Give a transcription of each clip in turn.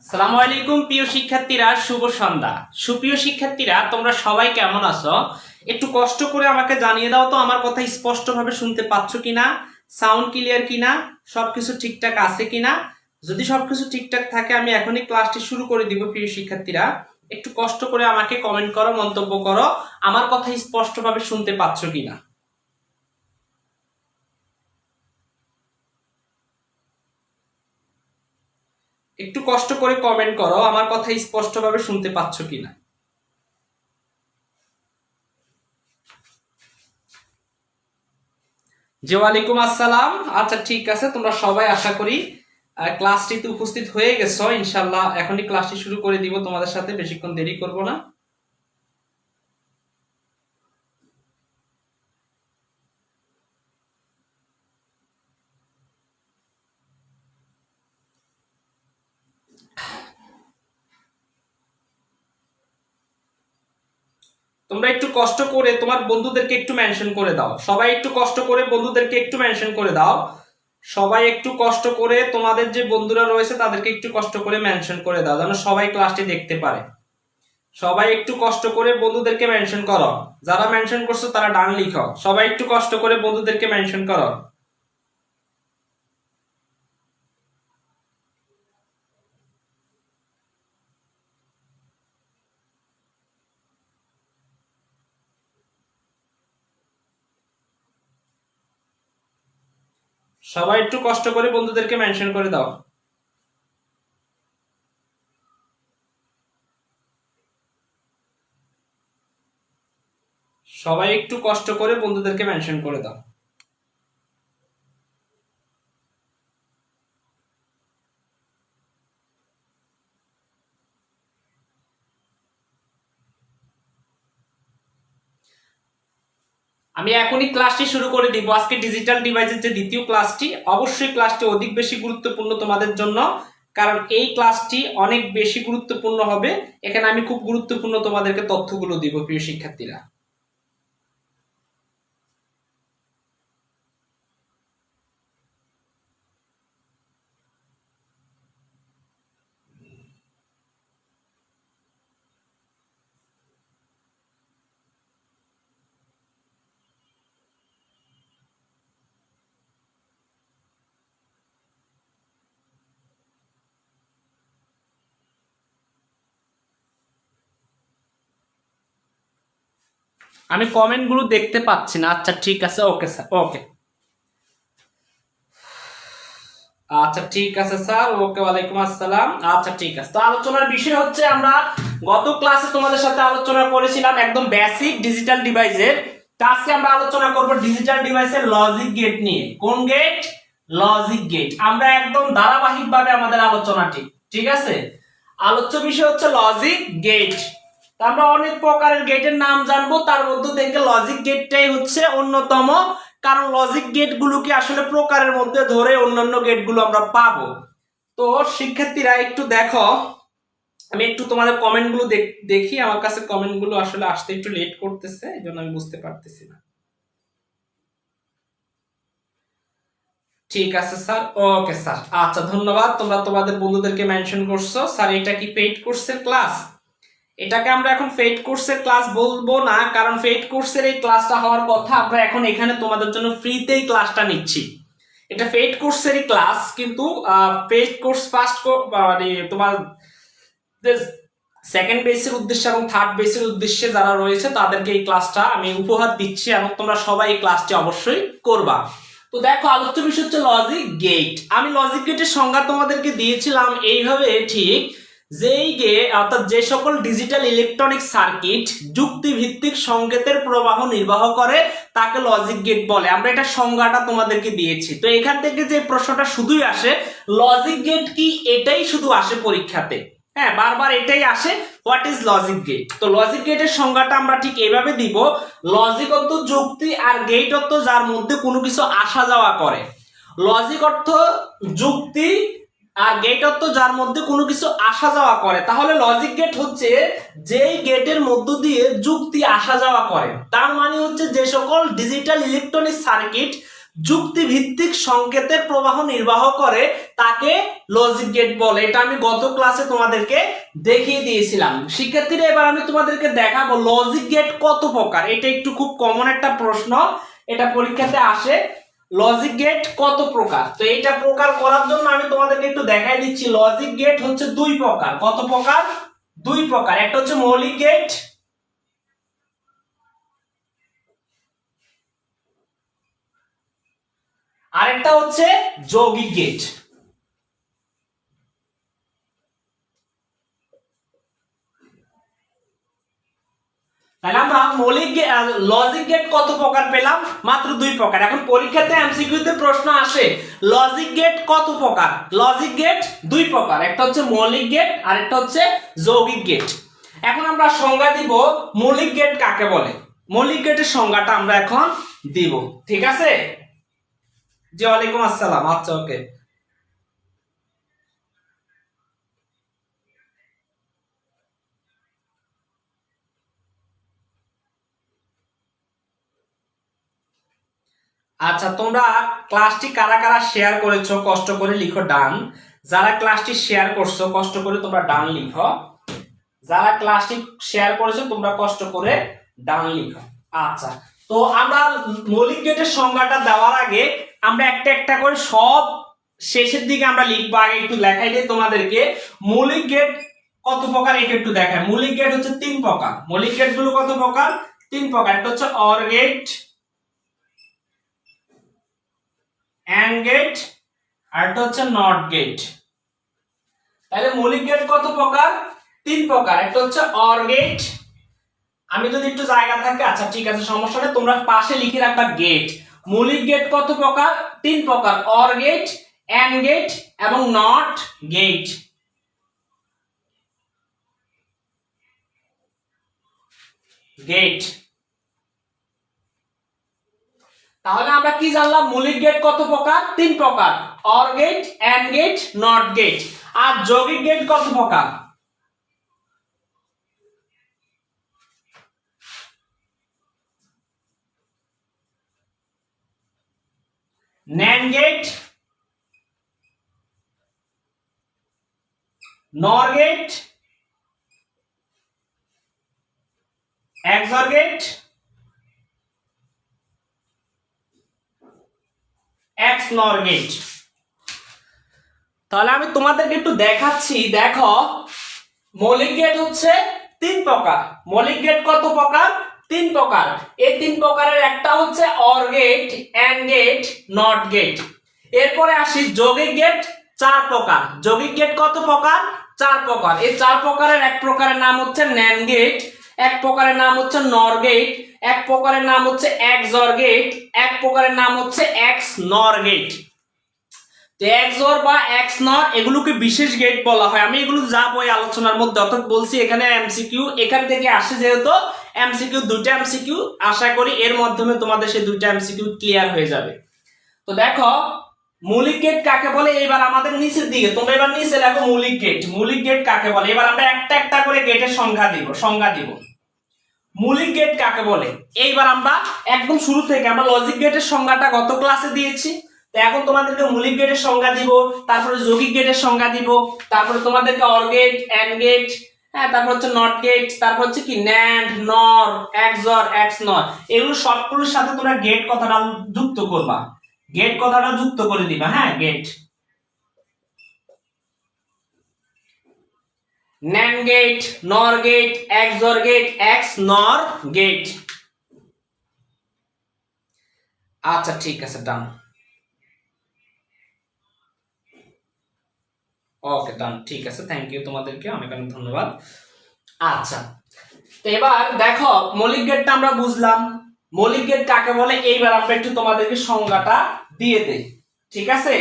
সালামু আলাইকুম প্রিয় শিক্ষার্থীরা, শুভ সন্ধ্যা। সুপ্রিয় শিক্ষার্থীরা, তোমরা সবাই কেমন আছো? একটু কষ্ট করে আমাকে জানিয়ে দাও তো আমার কথা স্পষ্টভাবে শুনতে পাচ্ছ কিনা, সাউন্ড ক্লিয়ার কিনা, সবকিছু ঠিকঠাক আছে কিনা। যদি সবকিছু ঠিকঠাক থাকে আমি এখনই ক্লাসটি শুরু করে দিব। প্রিয় শিক্ষার্থীরা, একটু কষ্ট করে আমাকে কমেন্ট করো, মন্তব্য করো আমার কথা স্পষ্টভাবে শুনতে পাচ্ছ কিনা। একটু কষ্ট করে কমেন্ট করো আমার কথা স্পষ্টভাবে শুনতে পাচ্ছ কিনা। জি, ওয়ালাইকুম আসসালাম। আচ্ছা, ঠিক আছে, তোমরা সবাই আশা করি ক্লাসটিতে উপস্থিত হয়ে গেছো। ইনশাল্লাহ এখনই ক্লাসটি শুরু করে দিব, তোমাদের সাথে বেশিক্ষণ দেরি করব না। তোমরা একটু কষ্ট করে তোমার বন্ধুদেরকে একটু মেনশন করে দাও। সবাই একটু কষ্ট করে বন্ধুদেরকে একটু মেনশন করে দাও। সবাই একটু কষ্ট করে তোমাদের যে বন্ধুরা রয়েছে তাদেরকে একটু কষ্ট করে মেনশন করে দাও, যেন সবাই ক্লাসটি দেখতে পারে। সবাই একটু কষ্ট করে বন্ধুদেরকে মেনশন করো। যারা মেনশন করছো তারা ডান লিখো। সবাই একটু কষ্ট করে বন্ধুদেরকে মেনশন করো। সবাই একটু কষ্ট করে বন্ধুদেরকে মেনশন করে দাও। সবাই একটু কষ্ট করে বন্ধুদেরকে মেনশন করে দাও। আমি এখনই ক্লাসটি শুরু করে দিব। আজকে ডিজিটাল ডিভাইসের যে দ্বিতীয় ক্লাসটি, অবশ্যই ক্লাসটি অধিক বেশি গুরুত্বপূর্ণ তোমাদের জন্য, কারণ এই ক্লাসটি অনেক বেশি গুরুত্বপূর্ণ হবে। এখানে আমি খুব গুরুত্বপূর্ণ তোমাদেরকে তথ্যগুলো দিব প্রিয় শিক্ষার্থীরা। আমি কমেন্টগুলো দেখতে পাচ্ছি না। আচ্ছা, ঠিক আছে, ওকে স্যার, ওকে। আচ্ছা, ঠিক আছে স্যার, ওকে, ওয়ালাইকুম আসসালাম। আচ্ছা, ঠিক আছে। তো আলোচনার বিষয় হচ্ছে, আমরা গত ক্লাসে তোমাদের সাথে আলোচনা করেছিলাম একদম বেসিক ডিজিটাল ডিভাইসের। আজকে আমরা আলোচনা করব ডিজিটাল ডিভাইসের লজিক গেট নিয়ে। কোন গেট? Logic gate. আমরা একদম ধারাবাহিকভাবে আমাদের আলোচনাটি, ঠিক আছে। আলোচ্য বিষয় হচ্ছে লজিক গেট। আমরা অনেক প্রকারের গেটের নাম জানবো, তার মধ্যে থেকে লজিক গেটটাই হচ্ছে অন্যতম। কারণ লজিক গেট গুলোকে আসলে প্রকারের মধ্যে ধরে অন্যান্য গেট গুলো আমরা পাবো। তো শিক্ষার্থীরা একটু দেখো, আমি একটু তোমাদের কমেন্ট গুলো দেখি। আমার কাছে কমেন্ট গুলো আসলে আসতে একটু লেট করতেছে, এই জন্য আমি বুঝতে পারতেছি না। ঠিক আছে স্যার, ওকে স্যার। আচ্ছা, ধন্যবাদ। তোমরা তোমাদের বন্ধুদেরকে মেনশন করছো। স্যার, এটা কি পেইড কোর্সের ক্লাস? এটাকে আমরা এখন পেইড কোর্সের ক্লাস বলবো না, কারণ পেইড কোর্সের এই ক্লাসটা হওয়ার কথা। আমরা এখন এখানে তোমাদের জন্য ফ্রিতেই ক্লাসটা নিচ্ছি। এটা পেইড কোর্সেরই ক্লাস, কিন্তু পেইড কোর্স ফার্স্ট মানে তোমার সেকেন্ড বেসের উদ্দেশ্যে এবং থার্ড বেসের উদ্দেশ্যে যারা রয়েছে তাদেরকে এই ক্লাসটা আমি উপহার দিচ্ছি, এবং তোমরা সবাই এই ক্লাসটি অবশ্যই করবা। তো দেখো, আলোচ্য বিষয় হচ্ছে লজিক গেট। আমি লজিক গেটের সংজ্ঞা তোমাদেরকে দিয়েছিলাম এইভাবে, ঠিক যেই গেট অর্থাৎ যে সকল ডিজিটাল ইলেকট্রনিক সার্কিট যুক্তি ভিত্তিক সংকেতের প্রবাহ নির্বাহ করে তাকে লজিক গেট বলে। আমরা এটা সংজ্ঞাটা তোমাদেরকে দিয়েছি। তো এখান থেকে যে প্রশ্নটা শুধুই আসে, লজিক গেট কি, এটাই শুধু আসে পরীক্ষাতে। হ্যাঁ, বারবার এটাই আসে, হোয়াট ইজ লজিক গেট। তো লজিক গেটের সংজ্ঞাটা আমরা ঠিক এইভাবে দিব। লজিক অর্থ যুক্তি, আর গেট অর্থ যার মধ্যে কোনো কিছু আসা যাওয়া করে। লজিক অর্থ যুক্তি, আর গেট অর্থ যার মধ্যে কোনো কিছু আসা যাওয়া করে। তাহলে লজিক গেট হচ্ছে যেই গেটের মধ্য দিয়ে যুক্তি আসা যাওয়া করে। তার মানে হচ্ছে যে সকল ডিজিটাল ইলেকট্রনিক সার্কিট যুক্তিভিত্তিক সংকেতের প্রবাহ নির্বাহ করে তাকে লজিক গেট বলে। এটা আমি গত ক্লাসে তোমাদেরকে দেখিয়ে দিয়েছিলাম। শিক্ষার্থীরা এবার আমি তোমাদেরকে দেখাবো লজিক গেট কত প্রকার। এটা একটু খুব কমন একটা প্রশ্ন, এটা পরীক্ষাতে আসে। লজিক গেট কত প্রকার? তো এইটা প্রকার করার জন্য আমি তোমাদেরকে একটু দেখাই দিচ্ছি। লজিক গেট হচ্ছে দুই প্রকার। কত প্রকার? দুই প্রকার। একটা হচ্ছে মৌলিক গেট, আরেকটা হচ্ছে যৌগিক গেট। তাহলে আমরা মৌলিক লজিক গেট কত প্রকার পেলাম? মাত্র দুই প্রকার। এখন পরীক্ষাতে এমসিকিউ তে প্রশ্ন আসে লজিক গেট কত প্রকার? লজিক গেট দুই প্রকার, একটা হচ্ছে মৌলিক গেট আর একটা হচ্ছে যৌগিক গেট। এখন আমরা সংজ্ঞা দিব মৌলিক গেট কাকে বলে। মৌলিক গেটের সংজ্ঞাটা আমরা এখন দিব, ঠিক আছে? জি ওয়ালাইকুম আসসালাম। আচ্ছা ওকে। আচ্ছা, তোমরা ক্লাসটি কারা কারা শেয়ার করেছো কষ্ট করে লিখো ডান। যারা ক্লাসটি শেয়ার করছো কষ্ট করে তোমরা ডান লিখো। যারা ক্লাসটি শেয়ার করেছো তোমরা কষ্ট করে ডান লিখো। আচ্ছা, তো আমরা মৌলিক গেটের সংজ্ঞাটা দেওয়ার আগে আমরা একটা একটা করে সব শেষের দিকে আমরা লিখবো। আগে একটু লেখাই দিই তোমাদেরকে মৌলিক গেট কত প্রকার, এটা একটু দেখায়। মৌলিক গেট হচ্ছে তিন প্রকার। মৌলিক গেট গুলো কত প্রকার? তিন প্রকার। একটা হচ্ছে অর গেট, অ্যান্ড গেট, আর একটা হচ্ছে নট গেট। তাহলে মৌলিক গেট কত প্রকার? তিন প্রকার। একটা হচ্ছে অর গেট। আমি যদি একটু জায়গা থাকে, আচ্ছা ঠিক আছে সমস্যা নেই, তোমরা পাশে লিখে রাখবা গেট। মৌলিক গেট কত প্রকার? তিন প্রকার। অর গেট, অ্যান্ড গেট এবং নট গেট। গেট। তাহলে আমরা কি জানলাম? মৌলিক গেট কত প্রকার? তিন প্রকার। OR gate, and gate, not gate. আর যৌগিক গেট কত প্রকার? NAND gate, NOR gate, XOR gate, XNOR gate. তাহলে আমি তোমাদেরকে একটু দেখাচ্ছি। দেখো মৌলিক গেট হচ্ছে তিন প্রকার। মৌলিক গেট কত প্রকার? তিন প্রকার। এই তিন প্রকারের একটা হচ্ছে or gate, and gate, not gate. এরপরে আসি যৌগিক গেট, চার প্রকার। যৌগিক গেট কত প্রকার? চার প্রকার। এই চার প্রকারের এক প্রকারের নাম হচ্ছে NAND গেট, এক প্রকারের নাম হচ্ছে NOR গেট, এক প্রকারের নাম হচ্ছে XOR গেট, এক প্রকারের নাম হচ্ছে XNOR গেট। XOR বা XNOR এগুলোকে বিশেষ গেট বলা হয়। আমি এগুলো যা বই আলোচনার মধ্যে অর্থাৎ বলছি এখানে এমসিকিউ এখান থেকে আসে, যেহেতু এমসিকিউ দুটো এমসিকিউ, আশা করি এর মাধ্যমে তোমাদের সেই দুটো এমসিকিউ ক্লিয়ার হয়ে যাবে। তো দেখো মৌলিক গেট কাকে বলে, এবার আমাদের নিচের দিকে তোমরা এবার নিচে লেখো মৌলিক গেট। মৌলিক গেট কাকে বলে? এবার আমরা একটা একটা করে গেটের সংজ্ঞা দিব। মৌলিক গেট কাকে বলে এইবার আমরা একদম শুরু থেকে, আমরা লজিক গেটের সংজ্ঞাটা গত ক্লাসে দিয়েছি। তো এখন তোমাদেরকে মৌলিক গেটের সংজ্ঞা দিব, তারপরে যৌগিক গেটের সংজ্ঞা দিব, তারপরে তোমাদেরকে অর গেট, এন্ড গেট, হ্যাঁ, তারপর হচ্ছে নট গেট, তারপর হচ্ছে কি NAND, NOR, XOR, XNOR। এগুলো সবগুলোর সাথে তোমরা গেট কথাটা যুক্ত করবা। গেট কথাটা যুক্ত করে দিবা, হ্যাঁ gate. NAND gate, NOR gate, XOR gate, XNOR gate. আচ্ছা ঠিক আছে, ডান। ওকে ডান, ঠিক আছে, থ্যাংক ইউ, তোমাদেরকে অনেক অনেক ধন্যবাদ। আচ্ছা, তো এবার দেখো মৌলিক গেটটা আমরা বুঝলাম। মৌলিক গেট কাকে বলে এইবার আমরা একটু তোমাদেরকে সংজ্ঞাটা দিয়ে দেই, ঠিক আছে?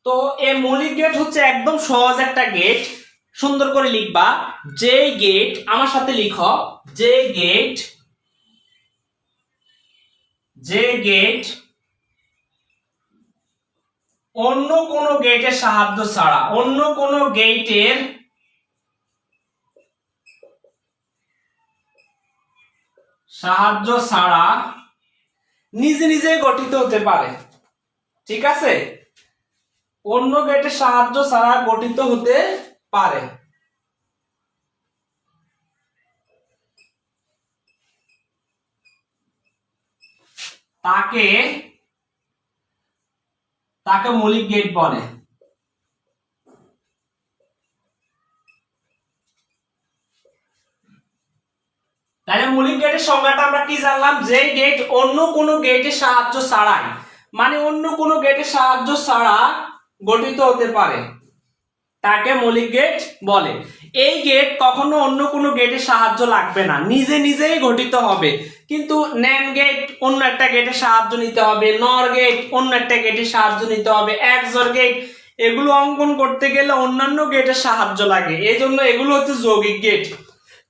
তো এই মৌলিক গেট হচ্ছে একদম সহজ একটা গেট। সুন্দর করে লিখবা, যে গেট, আমার সাথে লিখো, যে গেট, যে গেট অন্য কোন গেটের সাহায্য ছাড়া, অন্য কোন গেটের সাহায্য ছাড়া নিজে নিজেই গঠিত হতে পারে, ঠিক আছে, অন্য গেটের সাহায্য ছাড়া গঠিত হতে পারে। তাকে তাকে মৌলিক গেট বলে। তাহলে মৌলিক গেটের সংজ্ঞাটা আমরা কি জানলাম, যে গেট অন্য কোনো গেটের সাহায্য ছাড়াই, মানে অন্য কোনো গেটের সাহায্য ছাড়া গঠিত হতে পারে, তাকে মৌলিক গেট বলে। এই গেট কখনো অন্য কোনো গেটের সাহায্য লাগবে না, নিজে নিজেই গঠিত হবে। কিন্তু ন্যান্ড গেট অন্য একটা গেটের সাহায্য নিতে হবে, নর গেট অন্য একটা গেটের সাহায্য নিতে হবে, এক্সর গেট এগুলো অঙ্কন করতে গেলে অন্যান্য গেটের সাহায্য লাগে, এই জন্য এগুলো হচ্ছে যৌগিক গেট।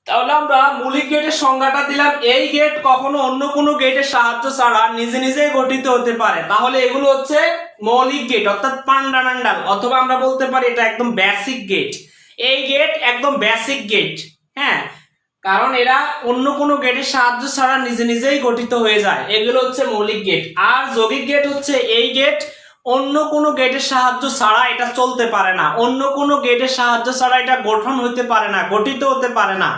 তাহলে আমরা মৌলিক গেটের সংজ্ঞাটা দিলাম, এই গেট কখনো অন্য কোনো গেটের সাহায্য ছাড়া নিজে নিজেই গঠিত হতে পারে, তাহলে এগুলো হচ্ছে মৌলিক গেট অর্থাৎ ফান্ডামেন্টাল, অথবা আমরা বলতে পারি এটা একদম বেসিক গেট। এই গেট একদম বেসিক গেট, হ্যাঁ, কারণ এরা অন্য কোনো গেটের সাহায্য ছাড়া নিজে নিজেই গঠিত হয়ে যায়, এগুলো হচ্ছে মৌলিক গেট। আর যৌগিক গেট হচ্ছে এই গেট অন্য কোনো গেটের সাহায্য ছাড়া এটা চলতে পারে না, অন্য কোনো গেটের সাহায্য ছাড়া এটা গঠন হতে পারে না, গঠিত হতে পারে না।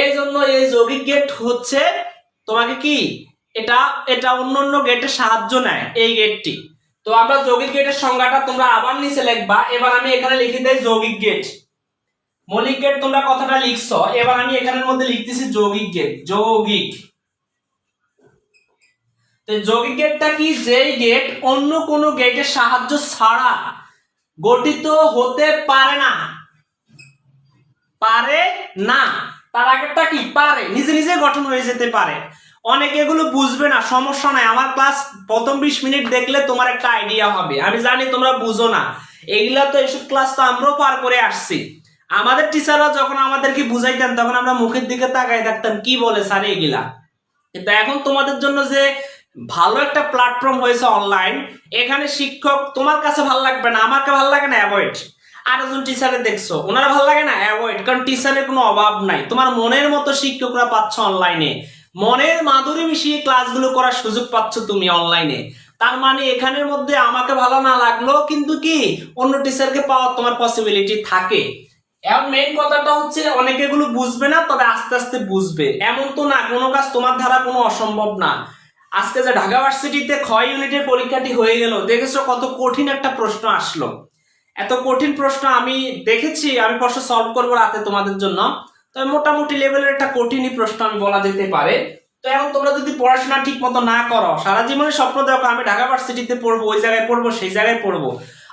এই জন্য এই যৌগিক গেট হচ্ছে তোমাকে কি এটা এটা অন্য অন্য গেটের সাহায্য নেয় এই গেটটি। তো আমরা যৌগিক গেটের সংজ্ঞাটা তোমরা আবার নিচে লিখবা, এবার আমি এখানে লিখে দেই যৌগিক গেট। মৌলিক গেট তোমরা কথাটা লিখছো, এবার আমি এখানের মধ্যে লিখতেছি যৌগিক গেট। যৌগিক, তো যৌগিক গেটটা কি, যেই গেট অন্য কোনো গেটের সাহায্য ছাড়া গঠিত হতে পারে না, পারে না, তার আগেরটা কি, পারে, নিজে নিজে গঠন হয়ে যেতে পারে। অনেকে এগুলো বুঝবে না, সমস্যা নাই, আমার ক্লাস প্রথম 20 মিনিট দেখলে তোমার একটা আইডিয়া হবে। আমি জানি তোমরা বুঝো না, এগুলা তো এসব ক্লাস তো আমরাও পার করে আসছি। আমাদের টিচাররা যখন আমাদেরকে বুঝাইতেন তখন আমরা মুখের দিকে তাকাই থাকতাম, কি বলে স্যার এগুলা। কিন্তু এখন তোমাদের জন্য যে ভালো একটা প্ল্যাটফর্ম হয়েছে অনলাইন, এখানে শিক্ষক তোমার কাছে ভালো লাগবে না, আমাকে ভালো লাগে না, অ্যাভয়েড। আর একজন টিচারে দেখছো ওনারা ভালো লাগে না, অ্যাভয়েড, কারণ টিচারের কোনো অভাব নাই, তোমার মনের মতো শিক্ষকরা পাচ্ছ অনলাইনে, মনের মাধুরী মিশিয়ে ক্লাসগুলো করার সুযোগ পাচ্ছ তুমি অনলাইনে। তার মানে এখানের মধ্যে আমাকে ভালো না লাগলো কিন্তু কি অন্য টিচারকে পাওয়ার তোমার পসিবিলিটি থাকে। এখন মেইন কথাটা হচ্ছে অনেকে এগুলো বুঝবে না, তবে আস্তে আস্তে বুঝবে। এমন তো না কোনো কাজ তোমার দ্বারা কোনো অসম্ভব না। আজকে যে ঢাকা ভার্সিটিতে ক্ষয় ইউনিটের পরীক্ষাটি হয়ে গেল, দেখেছো কত কঠিন একটা প্রশ্ন আসলো। এত কঠিন প্রশ্ন আমি দেখেছি, আমি প্রশ্ন সলভ করবো রাতে তোমাদের জন্য, তবে মোটামুটি লেভেলের একটা কঠিনই প্রশ্ন আমি বলা যেতে পারে। তো এখন তোমরা যদি পড়াশোনা ঠিক মতো না করো, সারা জীবনে স্বপ্ন দেখো আমি ঢাকা ভার্সিটিতে পড়বো, ওই জায়গায় পড়বো, সেই জায়গায় পড়বো,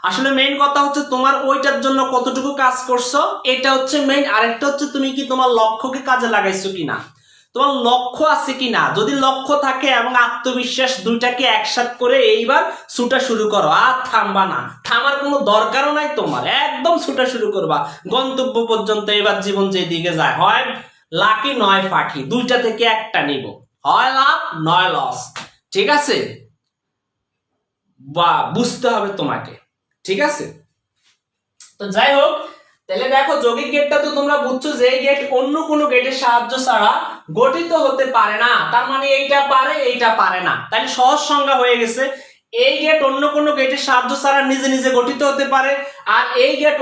আসলে মেইন কথা হচ্ছে তোমার ওইটার জন্য কতটুকু কাজ করছো, এটা হচ্ছে মেইন। আরেকটা হচ্ছে তুমি কি তোমার লক্ষ্যকে কাজে লাগাইছো কিনা, তোমার লক্ষ্য আছে কিনা। যদি লক্ষ্য থাকে এবং আত্মবিশ্বাস, দুইটাকে একসাথে করে এইবার ছুটা শুরু করো, আর থামবা না, থামার কোনো দরকারও নাই তোমার, একদম ছুটা শুরু করবা গন্তব্য পর্যন্ত। এবার জীবন যেদিকে যায়, হয় লাকি নয় ফাঁকি, দুইটা থেকে একটা নিব, হয় লাভ নয় লস, ঠিক আছে, বা বুঝতে হবে তোমাকে, ঠিক আছে। তো যাই হোক, তাহলে দেখো যৌগিক গেটটা তো তোমরা বুঝছো যে এই গেট অন্য কোনো গেটের সাহায্য ছাড়া গঠিত হতে পারে না, তার মানে এইটা পারে এইটা পারে না, তাহলে সহজ সংজ্ঞা হয়ে গেছে। এই গেট অন্য কোনো গেটের সাহায্য ছাড়া নিজে নিজে গঠিত হতে পারে, আর এই গেট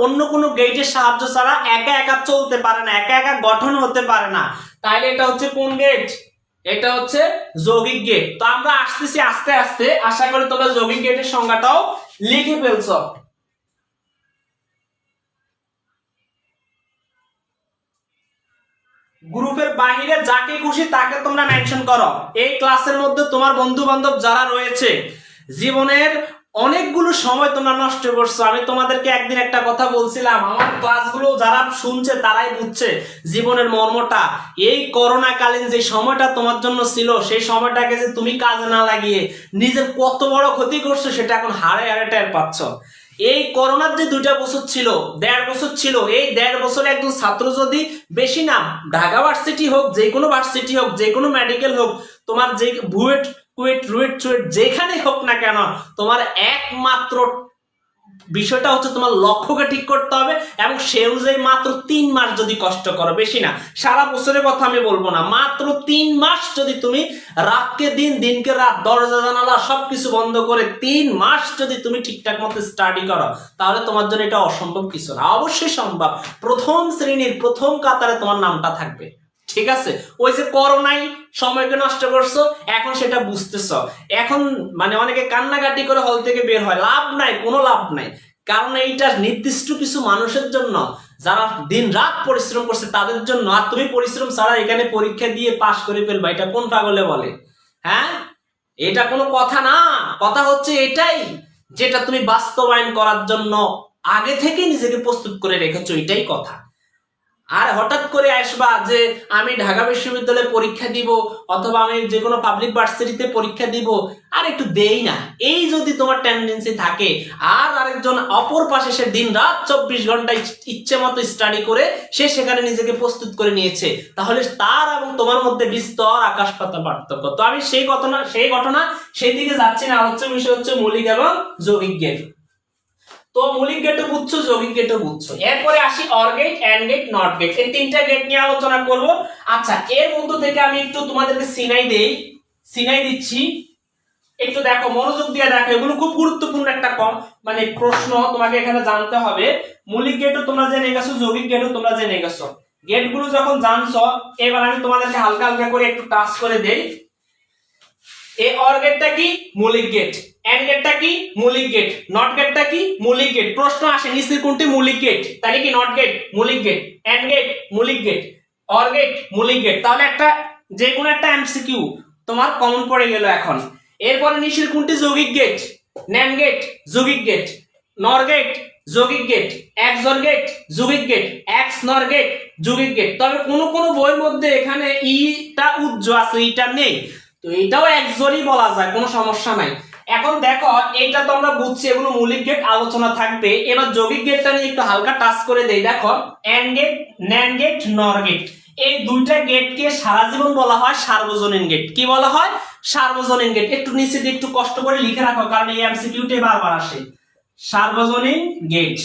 অন্য কোনো গেটের সাহায্য ছাড়া একা একা চলতে পারে না, একা একা গঠন হতে পারে না। তাহলে এটা হচ্ছে কোন গেট, এটা হচ্ছে যৌগিক গেট। তো আমরা আসতেছি আস্তে আস্তে, আশা করি তোমরা যৌগিক গেটের সংজ্ঞাটাও লিখে ফেলছো। গ্রুপের বাহিরে যাকে খুশি তাকে তোমরা মেনশন করো। এই ক্লাসের মধ্যে তোমার বন্ধু বান্ধব যারা রয়েছে, জীবনের অনেকগুলো সময় তোমরা নষ্ট করছো। আমি তোমাদেরকে একদিন একটা কথা বলছিলাম, আমার ক্লাসগুলো যারা শুনছে তারাই বুঝছে জীবনের মর্মটা। এই করোনা কালীন যে সময়টা তোমার জন্য ছিল, সেই সময়টাকে যে তুমি কাজে না লাগিয়ে নিজের কত বড় ক্ষতি করছো সেটা এখন হাড়ে হাড়ে টের পাচ্ছ। এই করোনার যে 2টা বছর ছিল, 1.5 বছর ছিল, এই 1.5 বছরে একজন ছাত্র যদি বেশি না, ঢাকা ভার্সিটি হোক, যে কোনো ভার্সিটি হোক, যে কোনো মেডিকেল হোক, তোমার যে বুয়েট কুয়েট রুয়েট চুয়েট যেখানে হোক না কেন, তোমার একমাত্র বিষয়টা হচ্ছে তোমার লক্ষ্যকে ঠিক করতে হবে এবং সে অনুযায়ী মাত্র 3 মাস যদি কষ্ট করো, বেশি না, সারা বছরের কথা আমি বলবো না, মাত্র 3 মাস যদি তুমি রাতকে দিন দিনকে রাত দরজা জানালা সবকিছু বন্ধ করে 3 মাস যদি তুমি ঠিকঠাক মতো স্টাডি করো, তাহলে তোমার জন্য এটা অসম্ভব কিছু না, অবশ্যই সম্ভব। প্রথম শ্রেণীর প্রথম কাতারে তোমার নামটা থাকবে। ঠিক আছে, ওই যে করোনায় সময়কে নষ্ট করছো, এখন সেটা বুঝতেছো, এখন মানে অনেকে কান্নাকাটি করে হল থেকে বের হয়, লাভ নাই, কোনো লাভ নাই। কারণ এইটা নির্দিষ্ট কিছু মানুষের জন্য, যারা দিন রাত পরিশ্রম করছে তাদের জন্য। আর তুমি পরিশ্রম ছাড়া এখানে পরীক্ষা দিয়ে পাশ করে ফেলবা, এটা কোন পাগলে বলে? হ্যাঁ, এটা কোনো কথা না। কথা হচ্ছে এটাই, যেটা তুমি বাস্তবায়ন করার জন্য আগে থেকে নিজেকে প্রস্তুত করে রেখেছো, এটাই কথা। আর হঠাৎ করে আসবা যে আমি ঢাকা বিশ্ববিদ্যালয়ে পরীক্ষা দিব অথবা আমি যে কোনো পাবলিক ভার্সিটিতে পরীক্ষা দিব, আর একটু দেই না, এই যদি তোমার টেন্ডেন্সি থাকে, আর আরেকজন অপর পাশে সে দিন রাত 24 ঘন্টা ইচ্ছে মতো স্টাডি করে সে সেখানে নিজেকে প্রস্তুত করে নিয়েছে, তাহলে তার এবং তোমার মধ্যে বিস্তর আকাশ পাতাল পার্থক্য। তো আমি সেই ঘটনা সেই দিকে যাচ্ছি না, হচ্ছে বিষয় হচ্ছে মৌলিক এবং যৌগিক গেট। তো মৌলিক গেটও বুঝছো, যৌগিক গেটও বুঝছো। এরপরে আসি or gate, and gate, not gate, এই তিনটা গেট নিয়ে আলোচনা করব। আচ্ছা, এর মধ্যে থেকে আমি একটু তোমাদেরকে সিনাই দিচ্ছি, একটু দেখো, মনোযোগ দিয়ে দেখো, এগুলো খুব গুরুত্বপূর্ণ একটা মানে প্রশ্ন তোমাকে এখানে জানতে হবে। মৌলিক গেটও তোমরা জেনে গেছো, যৌগিক গেটও তোমরা জেনে গেছো। গেটগুলো যখন জানছো, এবার আমি তোমাদেরকে হালকা হালকা করে একটু টাচ করে দেই। এই অর গেটটা কি? মৌলিক গেট। এন্ড গেটটা কি? মৌলিক গেট। নট গেটটা কি? মৌলিক গেট। প্রশ্ন আসে নিচের কোনটি মৌলিক গেট, তাহলে কি নট গেট মৌলিক গেট, এন্ড গেট মৌলিক গেট, অর গেট মৌলিক গেট। তাহলে একটা যে কোনো একটা এমসিকিউ তোমার কমন পড়ে গেল এখন। এরপরে নিচের কোনটি যৌগিক গেট? ন্যান্ড গেট যৌগিক গেট, নর গেট যৌগিক গেট, এক্সঅর গেট যৌগিক গেট, এক্স নর গেট যৌগিক গেট। তবে কোন কোন বইয়ের মধ্যে এখানে ইটা উজ্জ আছে, ইটা নেই, তো এটাও একজনই বলা যায়, কোনো সমস্যা নাই। এখন দেখো, এইটা তো আমরা বুঝছি, এগুলো মৌলিক গেট আলোচনা থাকবে। এবার যৌগিক গেটটা নিয়ে একটু হালকা টাচ করে দেই। দেখো, এন্ড গেট, ন্যান্ড গেট, নর গেট, এই দুইটা গেটকে সারা জীবন বলা হয় সার্বজনীন গেট। কি বলা হয়? সার্বজনীন গেট। একটু নিচে দিয়ে একটু কষ্ট করে লিখে রাখো, কারণ এই এমসিকিউতে বারবার আসে। সার্বজনীন গেট।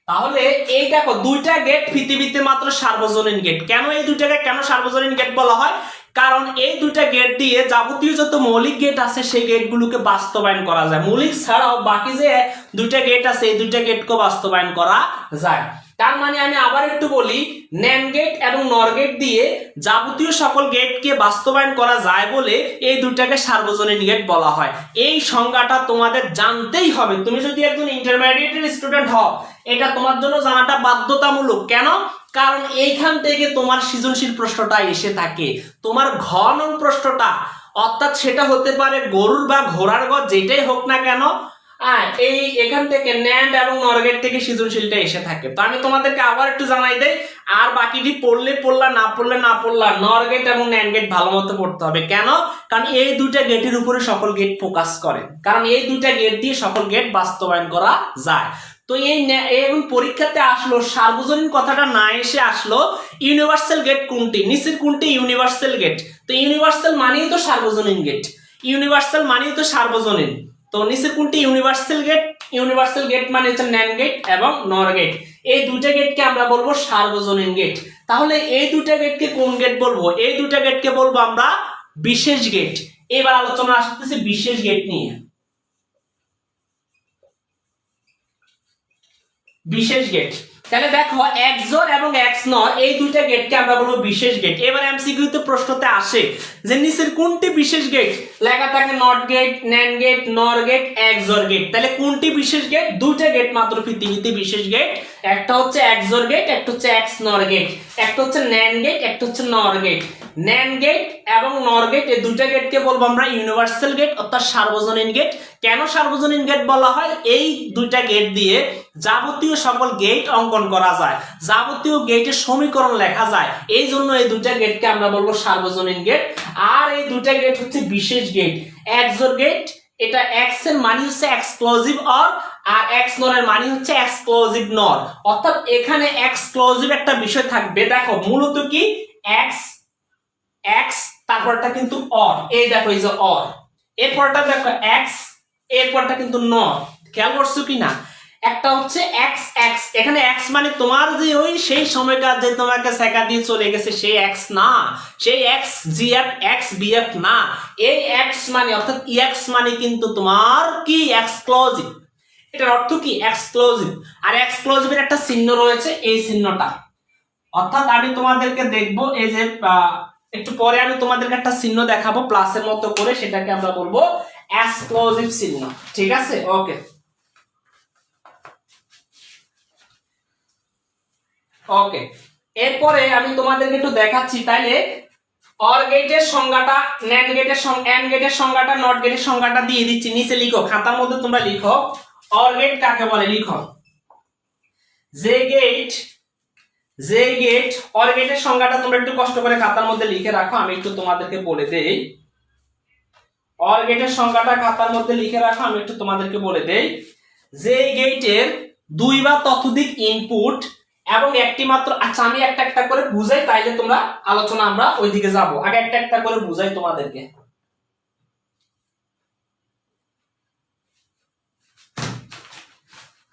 তাহলে এই দেখো, দুইটা গেট পৃথিবীতে মাত্র সার্বজনীন গেট। কেন এই দুইটাকে কেন সার্বজনীন গেট বলা হয়? কারণ এই দুইটা গেট দিয়ে যাবতীয় যত মৌলিক গেট আছে সেই গেটগুলোকে বাস্তবায়ন করা যায়। মৌলিক ছাড়াও বাকি যে দুইটা গেট আছে এই দুইটা গেটকে বাস্তবায়ন করা যায়। তার মানে আমি আবার একটু বলি, ন্যান্ড গেট এবং নর গেট দিয়ে যাবতীয় সকল গেটকে বাস্তবায়ন করা যায় বলে এই দুইটাকে সার্বজনীন গেট বলা হয়। এই সংজ্ঞাটা তোমাদের জানতেই হবে। তুমি যদি একজন ইন্টারমিডিয়েটের স্টুডেন্ট হও, এটা তোমার জন্য জানাটা বাধ্যতামূলক। কেন? কারণ এইখান থেকে তোমার সৃজনশীল প্রশ্নটা এসে থাকে, তোমার ঘ নং প্রশ্নটা, অর্থাৎ সেটা হতে পারে গরুর বা ঘোড়ার গ, যেটাই হোক না কেন, এই এখান থেকে ন্যান্ড এবং নর গেট থেকে সৃজনশীলটা এসে থাকে। তো আমি তোমাদেরকে আবার একটু জানাই দেই, আর বাকিটি পড়লে পড়লা, না পড়লে না পড়লা, নর গেট এবং ন্যান্ড গেট ভালো মতো পড়তে হবে। কেন? কারণ এই দুইটা গেটের উপরে সকল গেট ফোকাস করে, কারণ এই দুইটা গেট দিয়ে সকল গেট বাস্তবায়ন করা যায়। তো এই পরীক্ষাতে আসলো সার্বজনীন কথাটা না এসে আসলো ইউনিভার্সাল গেট কোনটি, নিচের কোনটি ইউনিভার্সাল গেট। তো ইউনিভার্সাল মানেই তো সার্বজনীন গেট, ইউনিভার্সাল মানেই তো সার্বজনীন। তো নিচের কোনটি ইউনিভার্সাল গেট? ইউনিভার্সাল গেট মানে হচ্ছে ন্যান্ড গেট এবং নর গেট। এই দুইটা গেটকে আমরা বলবো সার্বজনীন গেট। তাহলে এই দুইটা গেটকে কোন গেট বলবো? এই দুইটা গেটকে বলবো আমরা বিশেষ গেট। এবার আলোচনা আসতেছে বিশেষ গেট নিয়ে। বিশেষ গেট, তাহলে দেখো, এক্সঅর এবং এক্সনর এই দুইটা গেটকে আমরা বলবো বিশেষ গেট। এবার এমসিকিউ তে প্রশ্নতে আসে যে নিচের কোনটি বিশেষ গেট? লেখা থাকে নট গেট, ন্যান্ড গেট, নর গেট, এক্সঅর গেট। তাহলে কোনটি বিশেষ গেট? দুইটা গেট মাত্র পৃথিবীতে বিশেষ গেট, একটা হচ্ছে এক্সঅর গেট, একটা হচ্ছে এক্সনর গেট, একটা হচ্ছে ন্যান্ড গেট, একটা হচ্ছে নর গেট। ন্যান্ড গেট এবং নর গেট এই দুইটা গেটকে বলবো আমরা ইউনিভার্সাল গেট অর্থাৎ সার্বজনীন গেট। কেন সার্বজনীন গেট বলা হয়? এই দুইটা গেট দিয়ে যাবতীয় সকল গেট অঙ্কন করা যায়, যাবতীয় গেটের সমীকরণ লেখা যায়, এই জন্য এই দুইটা গেটকে আমরা বলবো সার্বজনীন গেট। আর এই দুইটা গেট হচ্ছে বিশেষ গেট। এক্সঅর গেট, এটা এক্স এর মানে হচ্ছে এক্সক্লুসিভ অর, আর এক্স নর এর মানে হচ্ছে এক্সক্লুসিভ নর, অর্থাৎ এখানে এক্সক্লুসিভ একটা বিষয় থাকবে। দেখো মূলত কি, এক্স এক্স তারপরটা কিন্তু অর, এই দেখো এই যে অর, এরপরটা দেখো এক্স এরপরটা কিন্তু নট। খেয়াল করছো কি না? একটা হচ্ছে এক্স এক্স, এখানে এক্স মানে তোমার যে ওই সেই সময়কার যে তোমাকে সেকা দিয়ে চলে গেছে সেই এক্স না, সেই এক্স জিএফ এক্স বিএফ না। এই এক্স মানে অর্থাৎ এক্স মানে কিন্তু তোমার কি এক্সক্লুসিভ। এটার অর্থ কি এক্সক্লুসিভ। আর এক্সক্লুসিভের একটা চিহ্ন রয়েছে, এই চিহ্নটা। অর্থাৎ আমি তোমাদেরকে দেখবো এই যে একটু পরে আমি তোমাদেরকে একটা চিহ্ন দেখাবো প্লাসের মতো করে, সেটাকে আমরা বলবো এক্সক্লুসিভ চিহ্ন। ঠিক আছে, ওকে ওকে। এরপরে আমি তোমাদেরকে একটু দেখাচ্ছি। তাইলে অর গেটের সংজ্ঞাটা, ন্যান্ড গেটের এন্ড গেটের সংজ্ঞাটা, নট গেটের সংজ্ঞাটা দিয়ে দিচ্ছি, নিচে লিখো, খাতার মধ্যে তোমরা লিখো অর গেট কাকে বলে। লিখো যে গেট, যে গেট, অর গেটের সংজ্ঞাটা তোমরা একটু কষ্ট করে খাতার মধ্যে লিখে রাখো, আমি একটু তোমাদেরকে বলে দেই। অর গেটের সংজ্ঞাটা খাতার মধ্যে লিখে রাখো, আমি একটু তোমাদেরকে বলে দেই। যে গেটের দুই বা ততোধিক ইনপুট এবং একটি মাত্র, আচ্ছা আমি একটা একটা করে বুঝাই, তাইলে তোমরা আলোচনা আমরা ওইদিকে যাব। আগে একটা একটা করে বুঝাই তোমাদেরকে।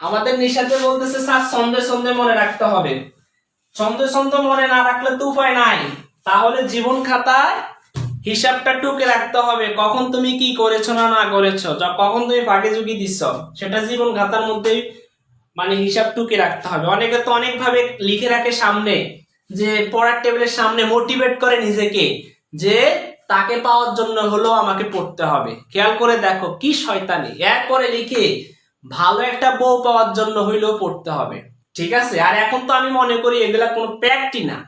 আমাদের নিশাতে বলতেছে স্যার ছন্দে ছন্দে মনে রাখতে হবে। ছন্দে ছন্দে মনে না রাখলে তো উপায় নাই, তাহলে জীবন খাতায় হিসাবটা টুকে রাখতে হবে, কখন তুমি কি করেছো না না করেছো, কখন তুমি ফাঁকে ঝুঁকি দিচ্ছ, সেটা জীবন খাতার মধ্যেই মানে হিসাব টুকে রাখতে হবে। অনেকে তো অনেক ভাবে লিখে রাখে সামনে, যে পড়ার টেবিলের সামনে মোটিভেট করে নিজেকে, যে তাকে পাওয়ার জন্য হলো আমাকে পড়তে হবে। খেয়াল করে দেখো কি শয়তানি, এরপরে লিখে ভালো একটা বউ পাওয়ার জন্য হইলেও পড়তে হবে। ঠিক আছে, আর এখন তো আমি মনে করি এগুলা কোনো প্র্যাকটি না,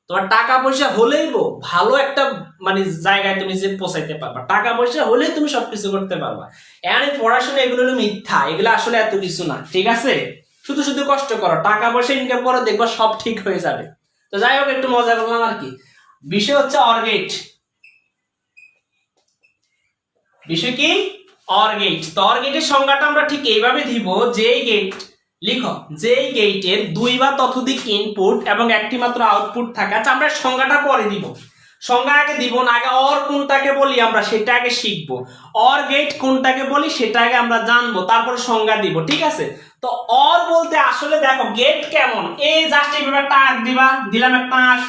তোমার টাকা পয়সা হলেই ভালো একটা মানে জায়গায় তুমি যে পৌঁছাইতে পারবা, টাকা পয়সা হলেই তুমি সবকিছু করতে পারবা। এখন পড়াশোনা এগুলো হলো মিথ্যা, এগুলো আসলে এত কিছু না। ঠিক আছে, শুধু শুধু কষ্ট করো, টাকা পয়সা ইনকাম করো, দেখবা সব ঠিক হয়ে যাবে। তো যাই হোক, একটু মজা করলাম আর কি। বিষয় হচ্ছে অর গেট। বিষয় কি? Or gate. তো অর গেটের সংজ্ঞাটা আমরা ঠিক এইভাবে দিব, যে গেট, লিখো যে গেটের দুই বা ততোধিক ইনপুট এবং একটি মাত্র আউটপুট থাকে। আচ্ছা আমরা সংজ্ঞাটা পরে দিব, সংজ্ঞা আগে দিব না, আগে অর কোনটাকে বলি আমরা সেটা আগে শিখবো। অর গেট কোনটাকে বলি সেটা আগে আমরা জানবো, তারপর সংজ্ঞা দিব। ঠিক আছে, তো অর বলতে আসলে দেখো গেট কেমন, এই জাস্ট এইভাবে একটা আঁক দিবা, দিলাম একটা আঁক,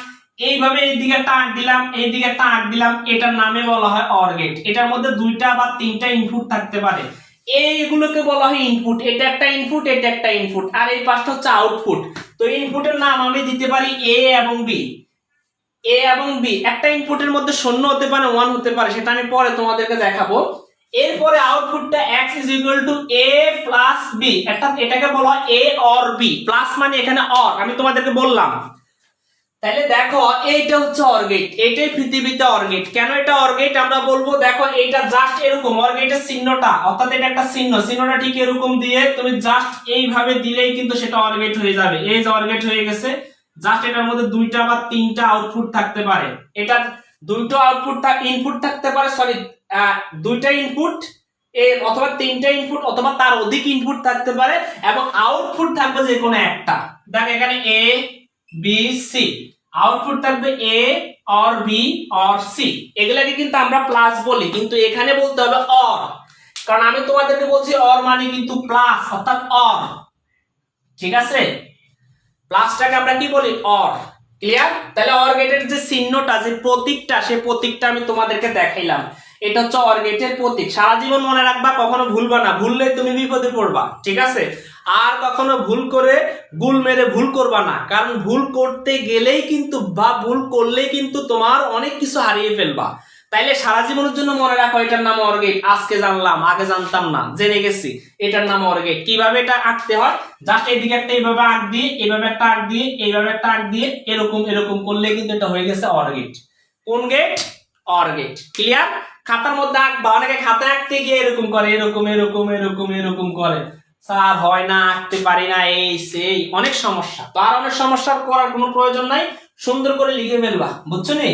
এইভাবে এইদিকে একটা আঁক দিলাম, এইদিকে একটা আঁক দিলাম, এটার নামে বলা হয় অর গেট। এটার মধ্যে দুইটা বা তিনটা ইনপুট থাকতে পারে, এইগুলোকে বলা হয় ইনপুট। এটা একটা ইনপুট, এটা একটা ইনপুট, আর এই পাশটা হচ্ছে আউটপুট। তো ইনপুটের নাম আমি দিতে পারি এ এবং বি। এ এবং বি, একটা ইনপুটের মধ্যে 0 হতে পারে 1 হতে পারে, সেটা আমি পরে তোমাদেরকে দেখাবো। এরপরে আউটপুটটা x a প্লাস বি, এটাকে বলা হয় এ অর বি। প্লাস মানে এখানে অর, আমি তোমাদেরকে বললাম। তাহলে দেখো এইটা হচ্ছে অর গেট, এটাই পৃথিবীতে অর গেট। কেন এটা অর গেট আমরা বলবো, দেখো এইটা জাস্ট এরকম অর গেটের চিহ্নটা, অর্থাৎ এটা একটা চিহ্ন, চিহ্নটা ঠিক এরকম দিয়ে তুমি জাস্ট এইভাবে দিলেই কিন্তু সেটা অর গেট হয়ে যাবে। এই যে অর গেট হয়ে গেছে, জাস্ট এটার মধ্যে দুইটা বা তিনটা আউটপুট থাকতে পারে। এটা দুইটা আউটপুট ইনপুট থাকতে পারে, সরি দুইটা ইনপুট অথবা তিনটা ইনপুট অথবা তার অধিক ইনপুট থাকতে পারে, এবং আউটপুট থাকবে যে কোনো একটা। দেখ এখানে এ বি সি, আউটপুট থাকবে a or be or C. এগুলাকে কিন্তু আমরা প্লাস বলি, কিন্তু এখানে বলতে হবে অর, কারণ আমি তোমাদেরকে বলছি অর মানে কিন্তু প্লাস, অর্থাৎ অর। ঠিক আছে, প্লাসটাকে আমরা কি বলি? অর। ক্লিয়ার? তাহলে অর গেটের যে চিহ্নটা, যে প্রতীকটা, সেই প্রতীকটা আমি তোমাদেরকে দেখাইলাম। এটা হচ্ছে অর গেটের প্রতীক। সারা জীবন মনে রাখবা, কখনো ভুলবা না, ভুললে তুমি বিপদে পড়বা। ঠিক আছে, আর কখনো ভুল করে গুল মেরে ভুল করবা না, কারণ ভুল করতে গেলেই কিন্তু বা ভুল করলেই কিন্তু তোমার অনেক কিছু হারিয়ে ফেলবা। তাইলে সারা জীবনের জন্য মনে রাখো এটার নাম অর গেট। আজকে জানলাম, আগে জানতাম না, জেনে গেছি এটার নাম অর গেট। কিভাবে এটা আঁকতে হয়, জাস্ট এইদিকে একটা এইভাবে আঁক দিয়ে, এইভাবে একটা আঁক দিয়ে, এইভাবে একটা আঁক দিয়ে, এরকম এরকম করলে কিন্তু এটা হয়ে গেছে অর গেট। কোন গেট? Or gate. ক্লিয়ার? খাতার মধ্যে আঁকবা, অনেকে খাতায় আঁকতে গিয়ে এরকম করে, এরকম এরকম এরকম এরকম করে, স্যার হয় না, আঁকতে পারি না, এই সেই অনেক সমস্যা। তো আর অনেক সমস্যা করার কোনো প্রয়োজন নাই, সুন্দর করে লিখে ফেলবা। বুঝছো নি?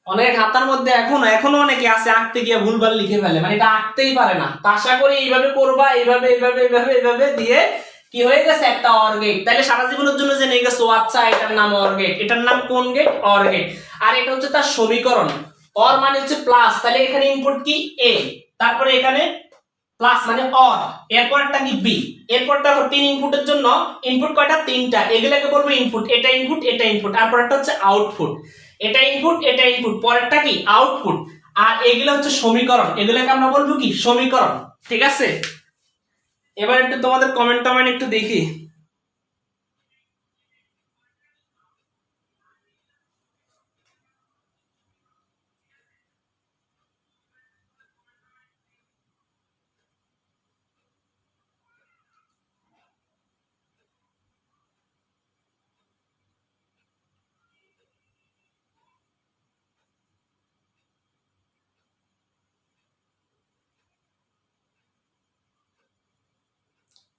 অনেক খাতার মধ্যে এখনো অনেকে আছে আঁকতে গিয়ে ভুলভাল লিখে ফেলে, মানে এটা আঁকতেই পারে না। তো আশা করি এইভাবে করবা, এইভাবে এইভাবে এইভাবে এইভাবে দিয়ে কি হয়ে গেছে একটা অর গেট। তাহলে সারা জীবনের জন্য জেনে গেছো, আচ্ছা এটার নাম অর গেট। এটার নাম কোন গেট? Or gate. আর এটা হচ্ছে তার সমীকরণ। অর মানে হচ্ছে প্লাস, তাহলে এখানে ইনপুট কি? এ, তারপরে এখানে প্লাস মানে অর, এরপরটা কি বি, এরপর দেখো 3 ইনপুটের জন্য ইনপুট কয়টা 3টা, এগুলোকে বলবো ইনপুট, এটা ইনপুট এটা ইনপুট, আর পরেরটা হচ্ছে আউটপুট, এটা ইনপুট এটা ইনপুট, পরেরটা কি আউটপুট, আর এগুলো হচ্ছে সমীকরণ, এগুলোকে আমরা বলবো কি সমীকরণ। ঠিক আছে, এবার একটু তোমাদের কমেন্ট একটু দেখি।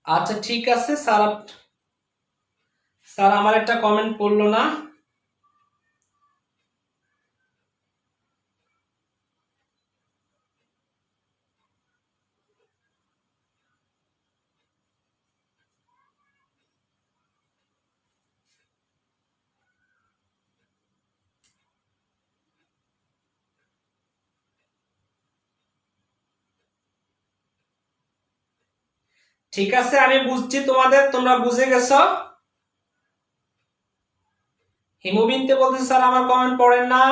আচ্ছা ঠিক আছে স্যার, স্যার আমার একটা কমেন্ট পড়লো না। ঠিক আছে আমি বুঝছি তোমাদের, তোমরা বুঝে গেছো। হিমবিনতে বলতেছে স্যার আমার কমেন্ট পড়েন না।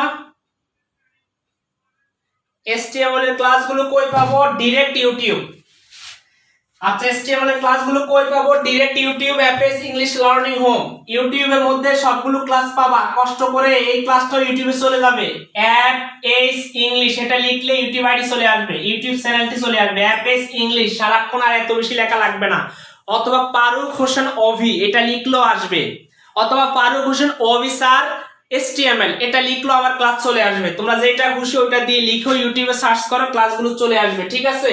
HTML এর ক্লাসগুলো কই পাবো? Direct YouTube. আচ্ছা HTML এর ক্লাসগুলো কই পাবো? Direct YouTube Apes English learning home, ইউটিউবের মধ্যে সবগুলো ক্লাস পাবা, কষ্ট করে এই ক্লাসটা ইউটিউবে চলে যাবে, অ্যাপ এস ইংলিশ এটা লিখলে ইউটিউব আইডি চলে আসবে, ইউটিউব চ্যানেলটি চলে আসবে, অ্যাপ এস ইংলিশ, সারাক্ষণ আর এত বেশি লেখা লাগবে না, অথবা ফারুক হোসেন অভি এটা লিখলেও আসবে, অথবা ফারুক হোসেন অভি স্যার HTML এটা লিখলো আমার ক্লাস চলে আসবে, তোমরা যেটা খুশি ওটা দিয়ে লিখো, ইউটিউবে সার্চ করো ক্লাসগুলো চলে আসবে। ঠিক আছে,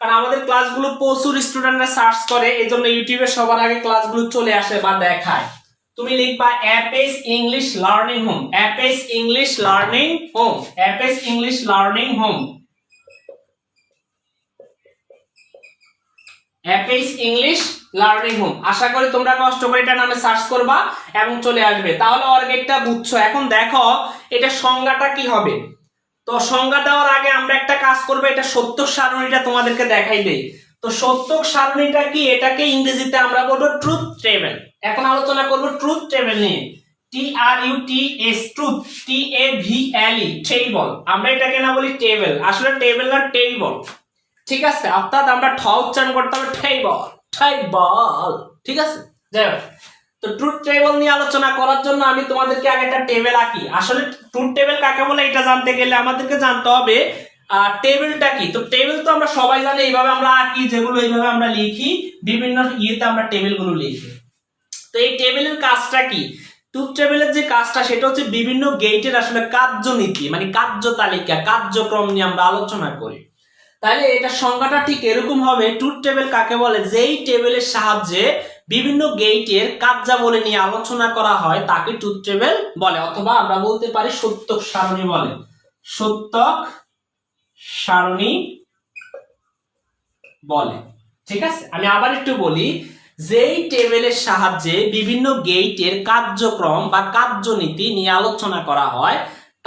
কারণ আমাদের ক্লাসগুলো প্রচুর স্টুডেন্টরা সার্চ করে, এজন্য ইউটিউবে সবার আগে ক্লাসগুলো চলে আসে বা দেখায়। তুমি লিখবা Apes English learning home, Apes English learning home, Apes English learning home, Apes English learning home. আশা করি তোমরা কষ্ট করে এটা নামে সার্চ করবা এবং চলে আসবে। তাহলে অর্গেটটা বুঝছো। এখন দেখো এটা সংজ্ঞাটা কি হবে। তো সংজ্ঞা দেওয়ার আগে আমরা একটা কাজ করব, এটা সত্যক সারণীটা তোমাদেরকে দেখাই দেই। তো সত্যক সারণীটা কি, এটাকে ইংরেজিতে আমরা বলবো ট্রুথ টেবিল। এখন আলোচনা করব ট্রুথ টেবিল নিয়ে, TRUTH ট্রুথ, TABLE টেবল, আমরা এটাকে না বলি টেবিল, আসলে টেবিল না টেবল। ঠিক আছে, অর্থাৎ আমরা ঠ উচ্চারণ করতে হবে টেবল, টেবল। ঠিক আছে, যাই হোক, তো ট্রুথ টেবিল নিয়ে আলোচনা করার জন্য আমি তোমাদেরকে আগে একটা টেবিল আঁকি। আসলে ট্রুথ টেবিল কাকে বলে এটা জানতে গেলে আমাদেরকে জানতে হবে টেবিলটা কি। তো টেবিল তো আমরা সবাই জানি, এইভাবে আমরা আঁকি, যেগুলো এইভাবে আমরা লিখি, বিভিন্ন ইয়েতে আমরা টেবিলগুলো লিখি। তো এই টেবিলের কাজটা কি? ট্রুথ টেবিলের যে কাজটা সেটা হচ্ছে বিভিন্ন গেটের আসলে কার্যনীতি মানে কার্য তালিকা, কার্যক্রম নিয়ে আমরা আলোচনা করি। তাহলে এটা সংজ্ঞাটা ঠিক এরকম হবে, ট্রুথ টেবিল কাকে বলে? যেই টেবিলের সাহায্যে বিভিন্ন গেটের কার্যাবলী নিয়ে আলোচনা করা হয় তাকে ট্রুথ টেবিল বলে, অথবা আমরা বলতে পারি সত্যক সারণী বলে, সত্যক সারণী বলে। ঠিক আছে, আমি আবার একটু বলি, যেই টেবিলের সাহায্যে বিভিন্ন গেটের কার্যক্রম বা কার্যনীতি নিয়ে আলোচনা করা হয়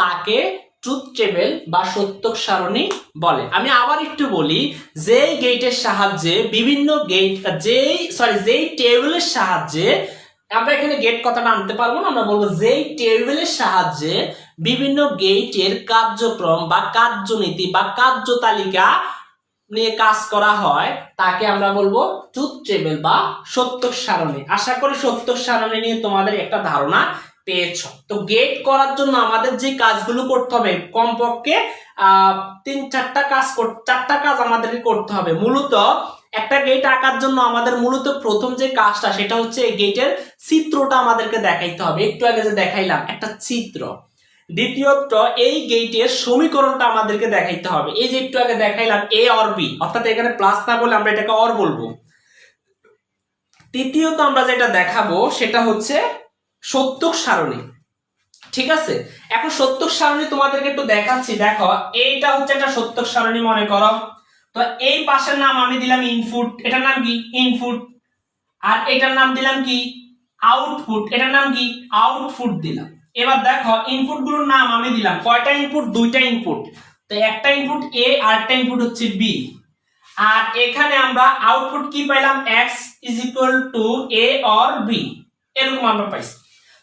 তাকে ট্রুথ টেবিল বা সত্যক সারণী বলে। আমি আবার একটু বলি, যেই গেটের সাহায্যে বিভিন্ন গেট যেই টেবিলের সাহায্যে, আমরা এখানে গেট কথাটা আনতে পারবো না, আমরা বলবো যেই টেবিলের সাহায্যে বিভিন্ন গেটের কার্যক্রম বা কার্যনীতি বা কার্যতালিকা নিয়ে কাজ করা হয় তাকে আমরা বলবো ট্রুথ টেবিল বা সত্যক সারণী। আশা করি সত্যক সারণী নিয়ে তোমাদের একটা ধারণা পেয়েছো। তো গেট করার জন্য আমাদের যে কাজগুলো করতে হবে, কমপক্ষে 3-4টা কাজ আমাদেরকে করতে হবে। মূলত একটা গেট আঁকার জন্য আমাদের মূলত প্রথম যে কাজটা সেটা হচ্ছে এই গেটের চিত্রটা আমাদেরকে দেখাইতে হবে, একটু আগে যে দেখাইলাম একটা চিত্র। দ্বিতীয়ত এই গেটের সমীকরণটা আমাদেরকে দেখাইতে হবে, এই যে একটু আগে দেখাইলাম এ অর বি, অর্থাৎ এখানে প্লাস না বলে আমরা এটাকে অর বলবো। তৃতীয়ত আমরা যেটা দেখাবো সেটা হচ্ছে সত্যক সারণী। ঠিক আছে, এখন সত্যক সারণী তোমাদেরকে একটু দেখাচ্ছি। দেখো এইটা হচ্ছে একটা সত্যক সারণী মনে করো। তো এই পাশের নাম আমি দিলাম ইনপুট, এটার নাম কি ইনপুট, আর এটার নাম দিলাম কি আউটপুট, এটার নাম কি আউটপুট দিলাম। এবার দেখো ইনপুট গুলোর নাম আমি দিলাম কয়টা ইনপুট? 2টা ইনপুট। তো একটা ইনপুট এ আর একটা ইনপুট হচ্ছে বি। আর এখানে আমরা আউটপুট কি পাইলাম x is equal to a or b, এরকম আমরা পাইছি।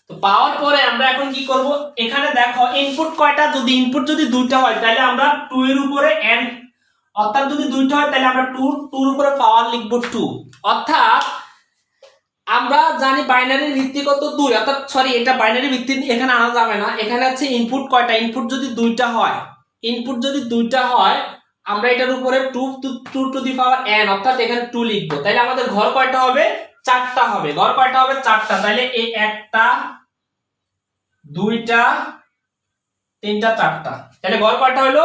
তো পাওয়ার পরে আমরা এখন কি করব, এখানে দেখো ইনপুট কয়টা, যদি ইনপুট যদি দুইটা হয় তাহলে আমরা 2 এর উপরে n, অর্থাৎ যদি দুইটা হয় তাহলে আমরা 2 এর উপরে পাওয়ার লিখব 2, অর্থাৎ আমরা জানি বাইনারির ভিত্তি কত 2, অর্থাৎ সরি এটা বাইনারি ভিত্তি এখানে আনা যাবে না, এখানে আছে ইনপুট কয়টা, ইনপুট যদি দুইটা হয়, ইনপুট যদি দুইটা হয় আমরা এটার উপরে 2 টু দি পাওয়ার n, অর্থাৎ এখানে 2 লিখবো, তাহলে আমাদের ঘর কয়টা হবে, 4টা হবে, ঘর কয়টা হবে 4টা, তাহলে এই একটা দুইটা তিনটা চারটা, তাহলে ঘর কয়টা হলো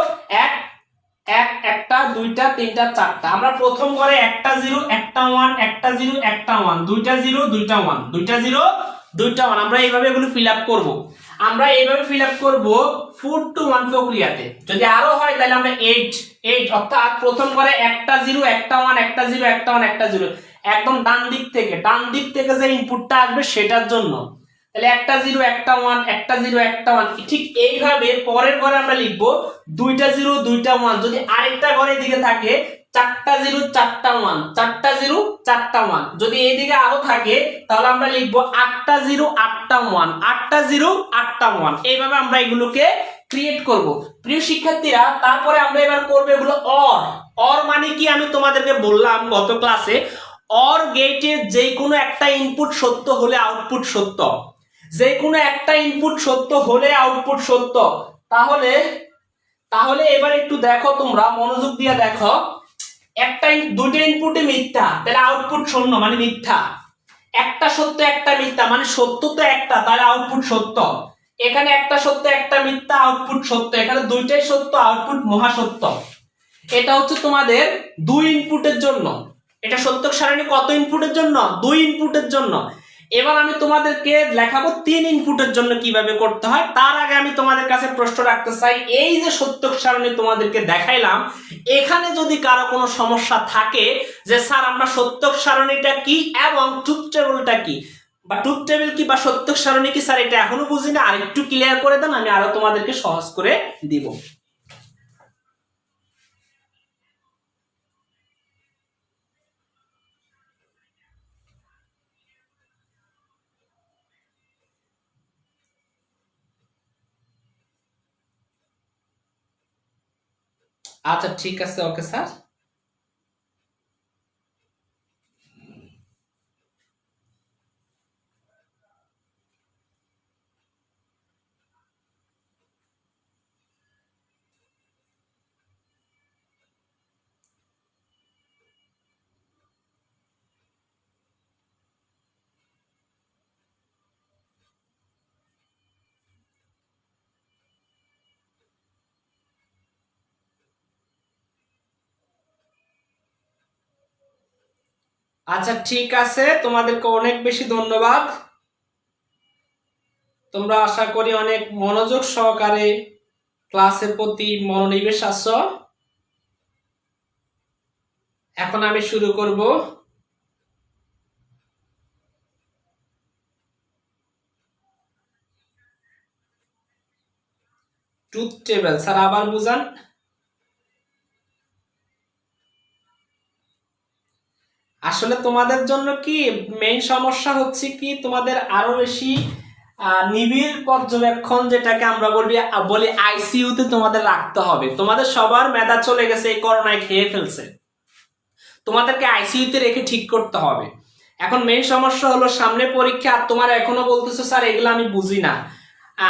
একটা দুইটা তিনটা চারটা। আমরা প্রথম ঘরে একটা 0 একটা 1 একটা 0 একটা 1 দুইটা 0 দুইটা 1 দুইটা 0 দুইটা 1, আমরা এইভাবে এগুলো ফিল আপ করবো, আমরা এইভাবে ফিল আপ করবো 4 to 1 প্রক্রিয়াতে। যদি আরো হয় তাহলে আমরা 8 অর্থাৎ প্রথম ঘরে একটা 0 একটা 1 একটা 0 একটা 1 একটা 0, একদম ডান দিক থেকে যে ইনপুটটা আসবে সেটার জন্য, তাহলে একটা 0 একটা 1 একটা 0 একটা 1, ঠিক এইভাবে পরের ঘরে আমরা লিখবো দুইটা 0 দুইটা 1, যদি আরেকটা ঘরের দিকে থাকে চারটা 0 চারটা 1 চারটা 0 চারটা 1, যদি এইদিকে আরো থাকে তাহলে আমরা লিখবো 8টা 0 8টা 1 8টা 0 8টা 1, এইভাবে আমরা এগুলোকে ক্রিয়েট করব। প্রিয় শিক্ষার্থীরা, তারপরে আমরা এবার করব এগুলো অর মানে কি আমি তোমাদেরকে বললাম গত ক্লাসে, অর গেটে যে কোনো একটা ইনপুট সত্য হলে আউটপুট সত্য, যে কোনো একটা ইনপুট সত্য হলে আউটপুট সত্য। তাহলে এবার একটু দেখো, তোমরা মনোযোগ দিয়ে দেখো, দুইটা ইনপুটে মিথ্যা তাহলে আউটপুট শূন্য মানে মিথ্যা, একটা সত্য একটা মিথ্যা মানে সত্য তো একটা তাহলে আউটপুট সত্য, এখানে একটা সত্য একটা মিথ্যা আউটপুট সত্য, এখানে দুইটাই সত্য আউটপুট মহাসত্য। এটা হচ্ছে তোমাদের 2 ইনপুটের জন্য, এটা সত্য সারণী কত ইনপুটের জন্য, 2 ইনপুটের জন্য। এবার আমি তোমাদেরকে লেখাবো 3 ইনপুটের জন্য কিভাবে করতে হয়। তার আগে আমি তোমাদের কাছে প্রশ্ন রাখতে চাই, এই যে সত্য সারণী তোমাদেরকে দেখাইলাম, এখানে যদি কারো কোনো সমস্যা থাকে যে স্যার আমরা সত্য সারণীটা কি এবং ট্রুথ টেবিলটা কি, বা ট্রুথ টেবিল কি বা সত্য সারণী কি স্যার এটা এখনো বুঝি না, আর একটু ক্লিয়ার করে দেন, আমি আরো তোমাদেরকে সহজ করে দিব। আচ্ছা ঠিক আছে, ওকে স্যার। আচ্ছা ঠিক আছে, তোমাদেরকে অনেক বেশি ধন্যবাদ, তোমরা আশা করি অনেক মনোযোগ সহকারে ক্লাসের প্রতি মনোনিবেশ আছো। এখন আমি শুরু করব। ট্রুথ টেবিল স্যার আবার বুঝান। আসলে তোমাদের জন্য কি মেইন সমস্যা হচ্ছে কি, তোমাদের আরো বেশি নিবিড় পর্যবেক্ষণ, যেটাকে আমরা বলি আইসিইউতে তোমাদের রাখতে হবে। তোমাদের সবার মেধা চলে গেছে, এই করোনায় খেয়ে ফেলছে, তোমাদেরকে আইসিইউতে রেখে ঠিক করতে হবে। এখন মেইন সমস্যা হলো সামনে পরীক্ষা, আর তোমার এখনো বলতেছো স্যার এগুলো আমি বুঝি না।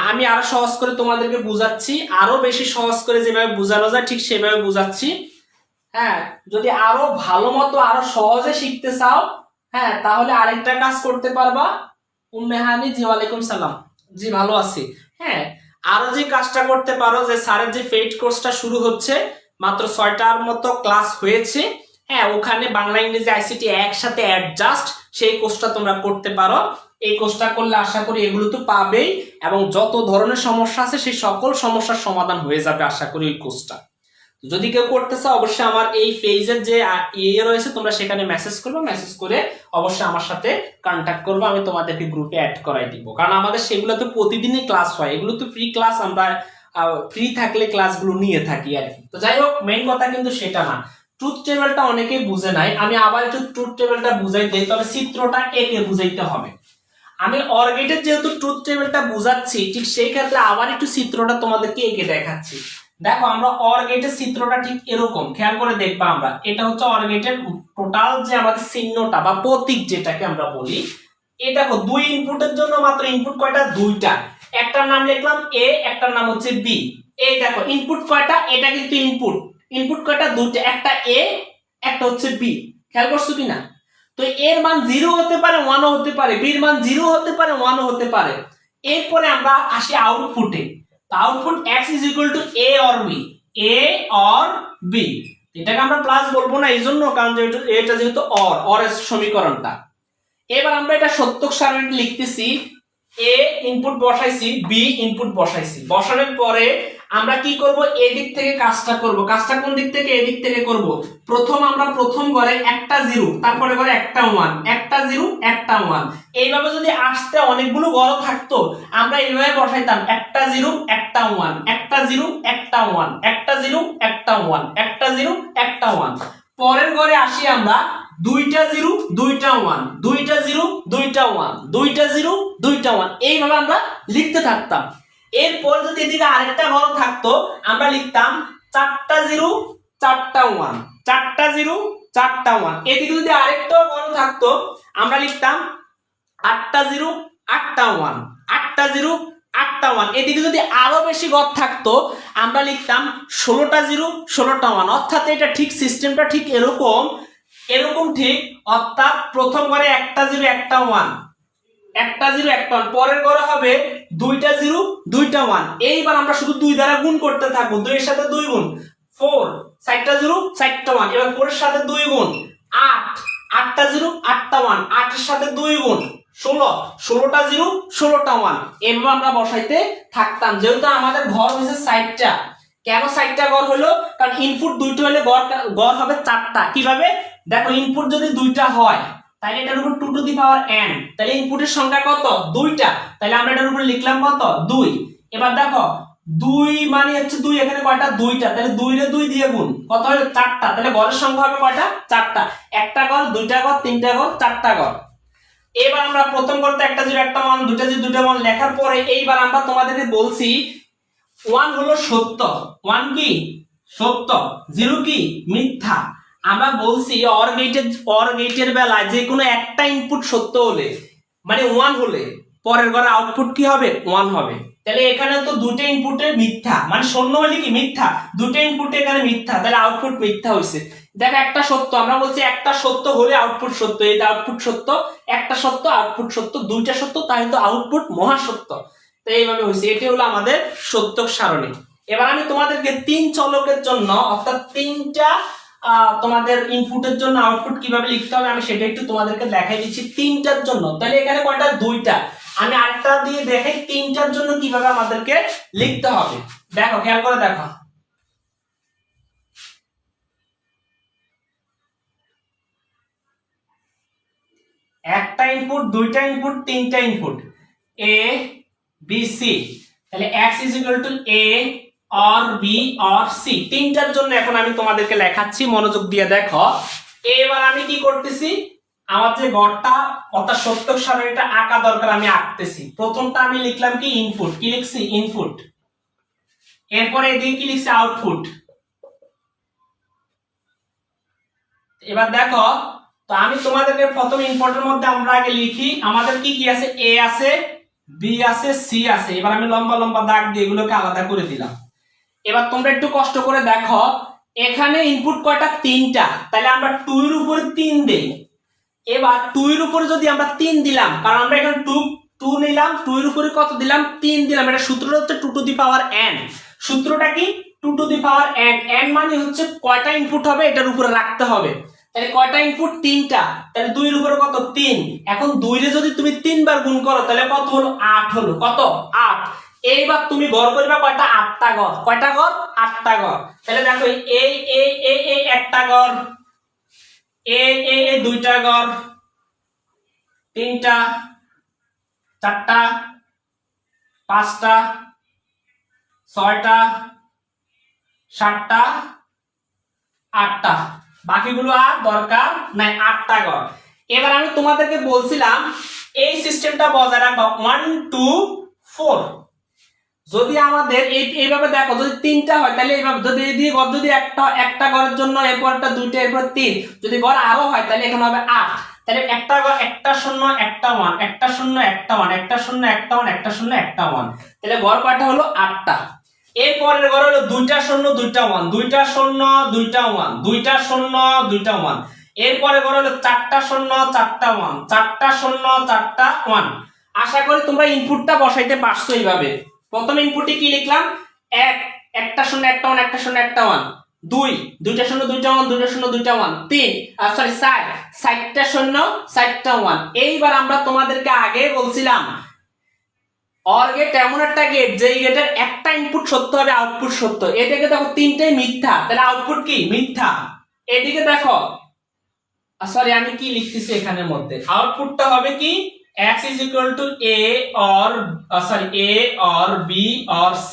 আমি আরো সহজ করে তোমাদেরকে বুঝাচ্ছি, আরো বেশি সহজ করে যেভাবে বোঝানো যায় ঠিক সেভাবে বুঝাচ্ছি। হ্যাঁ, যদি আরো ভালো মতো আরো সহজে শিখতে চাও, হ্যাঁ তাহলে আরেকটা কাজ করতে পারবা। উম্মেহানি জি ওয়ালাইকুম সালাম, জি ভালো আছি। হ্যাঁ, আরো যে কাজটা করতে পারো, যে স্যারের যে পেইড কোর্সটা শুরু হচ্ছে, মাত্র 6টার মতো ক্লাস হয়েছে। হ্যাঁ, ওখানে বাংলা ইংরেজি আইসিটি একসাথে অ্যাডজাস্ট, সেই কোর্সটা তোমরা করতে পারো। এই কোর্সটা করলে আশা করি এগুলো তো পাবেই, এবং যত ধরনের সমস্যা আছে সেই সকল সমস্যার সমাধান হয়ে যাবে আশা করি ওই কোর্সটা। যদি কেউ করতে চাও অবশ্যই আমার এই পেজের যে ইয়ে রয়েছে তোমরা সেখানে মেসেজ করবে, মেসেজ করে অবশ্যই আমার সাথে কন্ট্যাক্ট করবে, আমি তোমাদেরকে গ্রুপে অ্যাড করাই দিব। কারণ আমাদের সেগুলো তো প্রতিদিনই ক্লাস হয়, এগুলো তো ফ্রি ক্লাস, আমরা ফ্রি থাকলে ক্লাসগুলো নিয়ে থাকি আর কি। তো যাই হোক, মেইন কথা কিন্তু সেটা না, ট্রুথ টেবিলটা অনেকেই বুঝে নাই, আমি আবার একটু ট্রুথ টেবিলটা বুঝাই দিই, তবে চিত্রটা এঁকে বুঝাইতে হবে। আমি অর গেটের যেহেতু ট্রুথ টেবিলটা বুঝাচ্ছি, ঠিক সেই ক্ষেত্রে আবার একটু চিত্রটা তোমাদেরকে এঁকে দেখাচ্ছি। দেখো আমরা অর গেটের চিত্রটা ঠিক এরকম, খেয়াল করে দেখবা আমরা, এটা হচ্ছে অর গেটের টোটাল যে আমাদের চিহ্নটা বা প্রতীক যেটাকে আমরা বলি। এই দেখো দুই ইনপুটের জন্য মাত্র ইনপুট কয়টা? দুইটা। একটার নাম লিখলাম এ, একটার নাম হচ্ছে বি। এই দেখো ইনপুট কয়টা? এটা কিন্তু ইনপুট। ইনপুট কয়টা? দুইটা, একটা এ একটা হচ্ছে বি। খেয়াল করছো কিনা? তো এর মান 0 হতে পারে, 1ও হতে পারে, বির মান 0 হতে পারে, 1ও হতে পারে। এরপরে আমরা আসি আউটপুটে। তো output x is equal to a or b, a or b। এটাকে আমরা প্লাস বলবো না এইজন্য, কারণ এটা যেহেতু অর এর সমীকরণটা। এবার আমরা এটা সত্যক সারণী লিখতেছি, এ ইনপুট বসাইছি, বি ইনপুট বসাইছি। বসানোর পরে আমরা কি করব? এদিক থেকে কাজটা করব। কাজটা কোন দিক থেকে? এদিক থেকে করব। আমরা প্রথম ঘরে একটা 0, তারপরে ঘরে একটা 1, একটা 0 একটা 1। এইভাবে যদি আসতে অনেকগুলো ঘর থাকতো, আমরা এইভাবে বসাইতাম, একটা 0 একটা 1, একটা 0 একটা 1, একটা 0 একটা 1, একটা 0 একটা 1। পরের ঘরে আসি আমরা, দুইটা 0 দুইটা 1, দুইটা 0 দুইটা 1, দুইটা 0 দুইটা 1, এইভাবে আমরা লিখতে থাকতাম। এরপর যদি এদিকে আরেকটা ঘর থাকতো, আমরা লিখতাম চারটা 0 চারটা 1, চারটা 0 চারটা 1। এদিকে যদি আরেকটা ঘর থাকতো, আমরা লিখতাম আটটা 0 আটটা 1, আটটা 0 আটটা 1। এদিকে যদি আরো বেশি ঘর থাকতো, আমরা লিখতাম 16টা 0 16টা 1। অর্থাৎ এটা ঠিক সিস্টেমটা ঠিক এরকম ঠিক। অর্থাৎ প্রথম ঘরে একটা 0 একটা 1, একটা 0 একটা 1, পরের ঘরে হবে দুইটা 0 দুইটা 1। এইবার আমরা শুধু 2 দ্বারা গুণ করতে থাকবো। 2 এর সাথে 2 গুণ 4, 4টা 0 4টা 1। এবার 4 এর সাথে 2 গুণ 8, 8টা 0 8টা 1, 8 এর সাথে 2 গুণ 16, 16টা 0 16টা 1। এভাবে আমরা বসাইতে থাকতাম। যেহেতু আমাদের ঘর হয়েছে 60টা। কেন 60টা ঘর হলো? কারণ ইনপুট দুইটা হলে ঘর হবে 4টা। কিভাবে? দেখো ইনপুট যদি দুইটা হয়, তাহলে এটার উপর 2 টু দি পাওয়ার n, তাহলে ইনপুটের সংখ্যা কত? দুইটা। তাহলে আমরা এটার উপর লিখলাম কত? 2। এবার দেখো 2 মানে হচ্ছে 2, এখানে কয়টা? দুইটা। তাহলে 2 রে 2 দিয়ে গুণ কত হলো? 4টা। তাহলে ঘরের সংখ্যা হবে কয়টা? 4টা। একটা ঘর, দুইটা ঘর, তিনটা ঘর, 4টা ঘর। এবার আমরা প্রথম করতে একটা 0 একটা 1, দুইটা 0 দুইটা 1 লেখার পরে এইবার আমরা তোমাদেরকে বলছি 1 হলো সত্য। 1 কি? সত্য। 0 কি? মিথ্যা। আমরা বলছি অর গেটের বেলায় যে কোনো একটা ইনপুট সত্য হলে, মানে 1 হলে, পরের ঘরে আউটপুট কি হবে? 1 হবে। তাহলে এখানে তো দুটো ইনপুটের মিথ্যা, মানে শূন্য হলে কি? মিথ্যা। দুটো ইনপুটে এখানে মিথ্যা, তাহলে আউটপুট মিথ্যা হইছে। দেখো একটা সত্য, আমরা বলছি একটা সত্য হলে আউটপুট সত্য। এই আউটপুট সত্য, একটা সত্য আউটপুট সত্য, দুইটা সত্য তাহলে তো আউটপুট মহাসত্য। তো এইভাবে হইছে। এটি হলো আমাদের সত্যক সারণী। এবার আমি তোমাদেরকে 3 চলকের জন্য, অর্থাৎ 3টা তোমাদের ইনপুটের জন্য আউটপুট কিভাবে লিখতে হবে আমি সেটা একটু তোমাদেরকে দেখাই দিচ্ছি। 3টার জন্য, তাহলে এখানে কয়টা? 2টা। আমি আরেকটা দিয়ে দেখাই 3টার জন্য কিভাবে আমাদেরকে লিখতে হবে। দেখো খেয়াল করে দেখো, একটা ইনপুট, দুইটা ইনপুট, তিনটা ইনপুট, এ বি সি। তাহলে x is equal to a or b or c। 3টার জন্য এখন আমি তোমাদেরকে লেখাচ্ছি, মনোযোগ দিয়ে দেখো। এবার আমি কি করতেছি, আমার যে ঘরটা অর্থাৎ সত্যক সারণীটা আঁকা দরকার, আমি আঁকতেছি। প্রথমটা আমি লিখলাম কি? ইনপুট। কি লিখছি? ইনপুট। এরপরে এদিকে কি লিখছি? আউটপুট। এবার দেখো, তো আমি তোমাদেরকে প্রথম ইনপুটের মধ্যে আমরা আগে লিখি, আমাদের কি কি আছে? এ আছে, বি আছে, সি আছে। এবার আমি লম্বা লম্বা দাগ দিয়ে এগুলোকে আলাদা করে দিলাম। এবার তোমরা একটু কষ্ট করে দেখো, এখানে ইনপুট কয়টা? 3টা। তাহলে আমরা 2 এর উপরে 3 দেই। এবার 2 এর উপরে যদি আমরা 3 দিলাম, কারণ আমরা এখানে 2 নিলাম, 2 এর উপরে কত দিলাম? 3 দিলাম। এটা সূত্রটা হচ্ছে 2 টু দি পাওয়ার n। সূত্রটা কি? 2 to the power n। n মানে হচ্ছে কয়টা ইনপুট হবে এটার উপরে রাখতে হবে। তাহলে কয়টা ইনপুট? 3টা। তাহলে 2 এর উপরে কত? 3। এখন 2 রে যদি তুমি 3 বার গুণ করো তাহলে কত হলো? 8 হলো। কত? 8। এইবার তুমি গড় করবে কয়টা? 8টা গড়। কয়টা গড়? 8টা গড়। তাহলে দেখো এই একটা গড়, এ দুইটা গড়, 3টা, 4টা, 5টা, 6টা, 7টা, 8টা। বাকিগুলো আর দরকার নাই, 8টা ঘর। এবার আমি তোমাদেরকে বলছিলাম এই সিস্টেমটা বজায় রাখবা 1 2 4। যদি আমাদের এইভাবে দেখো, যদি 3টা হয় তাহলে এইভাবে, যদি এই ঘর যদি একটা ঘরের জন্য এরপরটা 2টা, এরপর 3, যদি ঘর আরো হয় তাহলে এখানে হবে 8। তাহলে একটা ঘর, একটা শূন্য একটা 1, একটা শূন্য একটা 1, একটা শূন্য একটা 1, একটা শূন্য একটা 1, তাহলে ঘর কয়টা হলো 8টা। এরপরের ঘর হলো 2টা শূন্য 2টা 1, 2টা শূন্য 2টা 1, 2টা শূন্য 2টা 1। এরপরে ঘর হলো 4টা শূন্য 4টা 1, 4টা শূন্য 4টা 1। আশা করি তোমরা ইনপুটটা বসাইতে পারছো এইভাবে। প্রথম ইনপুটে কি লিখলাম, 1, একটা শূন্য একটা 1, একটা শূন্য একটা 1, 2, 2টা শূন্য 2টা 1, 2টা শূন্য 2টা 1, 3, সরি 4, 4টা শূন্য 4টা 1। এইবার আমরা তোমাদেরকে আগে বলছিলাম অর গেট এমন একটা গেট যেই গেটের একটা ইনপুট সত্য হবে, আউটপুট সত্য। এদিকে দেখো 3টাই মিথ্যা, তাহলে আউটপুট কি মিথ্যা। এদিকে দেখো, সরি আমি কি লিখতেছি এখানের মধ্যে, আউটপুটটা হবে কি x is equal to a or a or b or c।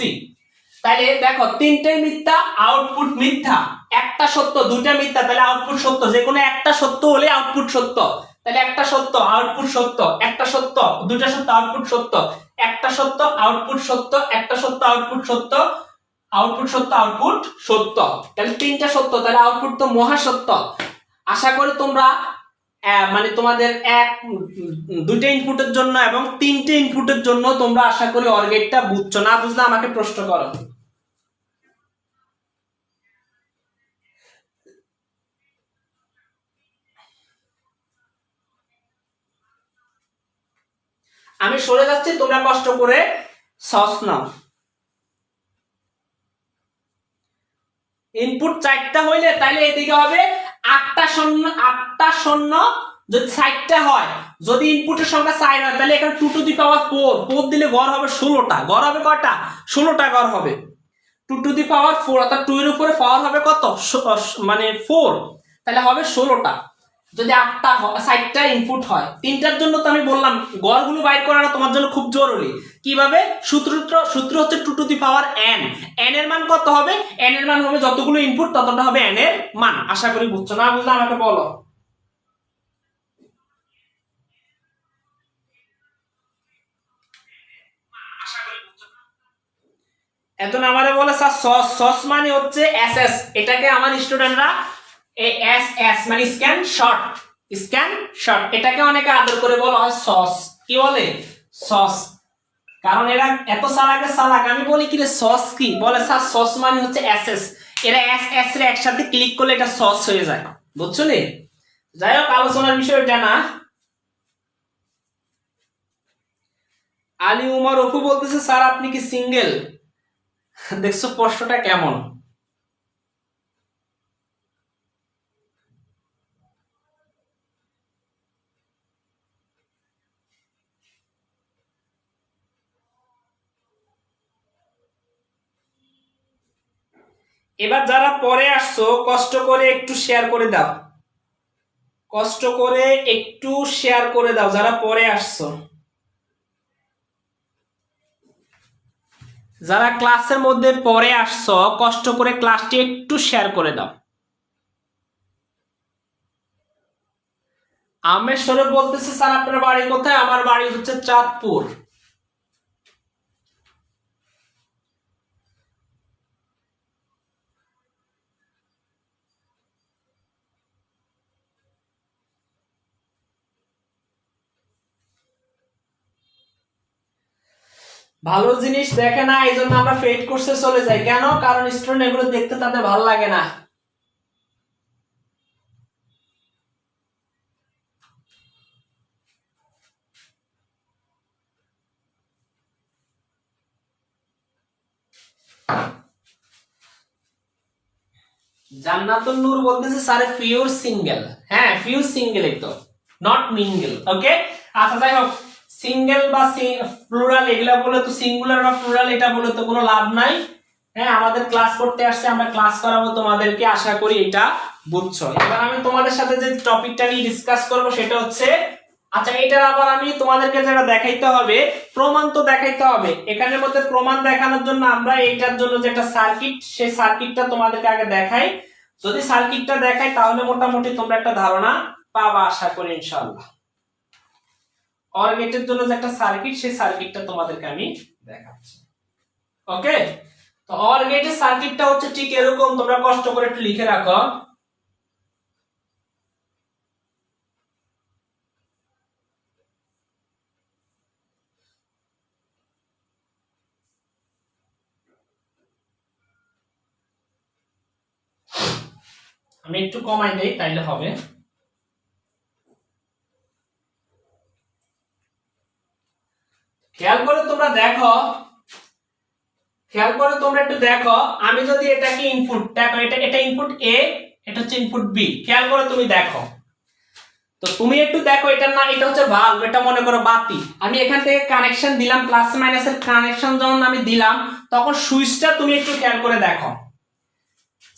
তাহলে দেখো 3টাই মিথ্যা, আউটপুট মিথ্যা। একটা সত্য 2টা মিথ্যা, তাহলে আউটপুট সত্য। যে কোনো একটা সত্য হলে আউটপুট সত্য। তাহলে একটা সত্য আউটপুট সত্য, একটা সত্য 2টা সত্য আউটপুট সত্য, একটা সত্য আউটপুট সত্য, একটা সত্য আউটপুট সত্য, আউটপুট সত্য আউটপুট সত্য। তাহলে 3টা সত্য, তাহলে আউটপুট তো মহা সত্য। আশা করি তোমরা মানে তোমাদের 2টা ইনপুটের জন্য এবং 3টে ইনপুটের জন্য তোমরা আশা করি অর গেটটা বুঝছো। না বুঝলে আমাকে প্রশ্ন করো। আমি সরে যাচ্ছি, তোমরা কষ্ট করে সস নাও। ইনপুট 4টা হইলে তাহলে এদিকে হবে 8টা শূন্য 8টা শূন্য, যদি 4টা হয়, যদি ইনপুটের সংখ্যা 4 হয় তাহলে এখানে 2 টু দি পাওয়ার 4, 4 দিলে ঘর হবে 16টা। ঘর হবে কয়টা? 16টা ঘর হবে। 2 টু দি পাওয়ার 4 অর্থাৎ 2 এর উপরে পাওয়ার হবে কত, মানে 4, তাহলে হবে 16টা। যদি 4টা ইনপুট হয়, 3টার জন্য তো আমি বললাম গড়গুলো বাইর করাটা তোমার জন্য খুব জরুরি। কিভাবে? সূত্র হচ্ছে 2 to the power n। n এর মান কত হবে? n এর মান হবে যতগুলো ইনপুট ততটা হবে n এর মান। আশা করি বুঝছো। না বুঝলে আমাকে বলো। এখন আমারে বলে স্যার সস মানে হচ্ছে এসএস, এটাকে আমার স্টুডেন্টরা এসএস মানে স্ক্যান শর্ট, এটাকে অনেকে আদর করে বলা হয় সস। কি বলে? সস। কারণ এরা এত চালাক, আমি বলি কি রে সস কি, বলে স্যার সস মানে হচ্ছে এসএস। এরা এসএস রে একসাথে ক্লিক করলে এটা সস হয়ে যায়। বুঝছো নি? যাই হোক, আলোচনার বিষয়টা না। আলী উমর অপু বলতেছে স্যার আপনি কি সিঙ্গেল? দেখছো প্রশ্নটা কেমন? এবার যারা পরে আসছো কষ্ট করে একটু শেয়ার করে দাও, কষ্ট করে একটু শেয়ার করে দাও যারা পরে আসছো। যারা ক্লাসের মধ্যে পরে আসছো কষ্ট করে ক্লাসটি একটু শেয়ার করে দাও। আমের সরে বলতেছে স্যার আপনার বাড়ি কোথায়? আমার বাড়ি হচ্ছে চাঁদপুর। ভালো জিনিস দেখে না, এই জন্য আমরা ফেড কোর্সে চলে যাই। কেন? কারণ স্টুডেন্ট এগুলো দেখতে তাদের ভালো লাগে না। জান্নাতুল নূর বলতেছে স্যার পিওর সিঙ্গেল। হ্যাঁ পিওর সিঙ্গেল, এই তো নট মিঙ্গেল। ওকে, আচ্ছা যাই হোক, সিঙ্গেল বা প্লুরাল এগুলা বলে তো, সিঙ্গুলার বা প্লুরাল এটা বলে তো কোনো লাভ নাই। হ্যাঁ আমাদের ক্লাস করতে আসছে, আমরা ক্লাস করাবো তোমাদেরকে, আশা করি এটা বুঝছো। এবার আমি তোমাদের সাথে যে টপিকটা নিয়ে ডিসকাস করব সেটা হচ্ছে, আচ্ছা এটার আবার আমি তোমাদেরকে যেটা দেখাইতে হবে, প্রমাণ তো দেখাইতে হবে। এখানের মধ্যে প্রমাণ দেখানোর জন্য আমরা এইটার জন্য যে একটা সার্কিট, সেই সার্কিটটা তোমাদেরকে আগে দেখাই। যদি সার্কিটটা দেখাই তাহলে মোটামুটি তোমরা একটা ধারণা পাবা আশা করি ইনশাআল্লাহ। অর গেটের জন্য যে একটা সার্কিট, সেই সার্কিটটা তোমাদেরকে আমি দেখাচ্ছি। ওকে, তো অর গেটের সার্কিটটা হচ্ছে ঠিক এরকম, তোমরা কষ্ট করে একটু লিখে রাখো। আমি একটু কমাই দেই তাইলে হবে। খেয়াল করে তোমরা দেখো, খেয়াল করে তোমরা একটু দেখো, আমি যদি এটাকে ইনপুট দেখো, এটা ইনপুট এ, এটা হচ্ছে ইনপুট বি, খেয়াল করে তুমি দেখো। তো তুমি একটু দেখো, এটা না, এটা হচ্ছে ভালভ, এটা মনে করো বাতি। আমি এখান থেকে কানেকশন দিলাম, প্লাস মাইনাসের কানেকশন যখন আমি দিলাম, তখন সুইচটা তুমি একটু খেয়াল করে দেখো।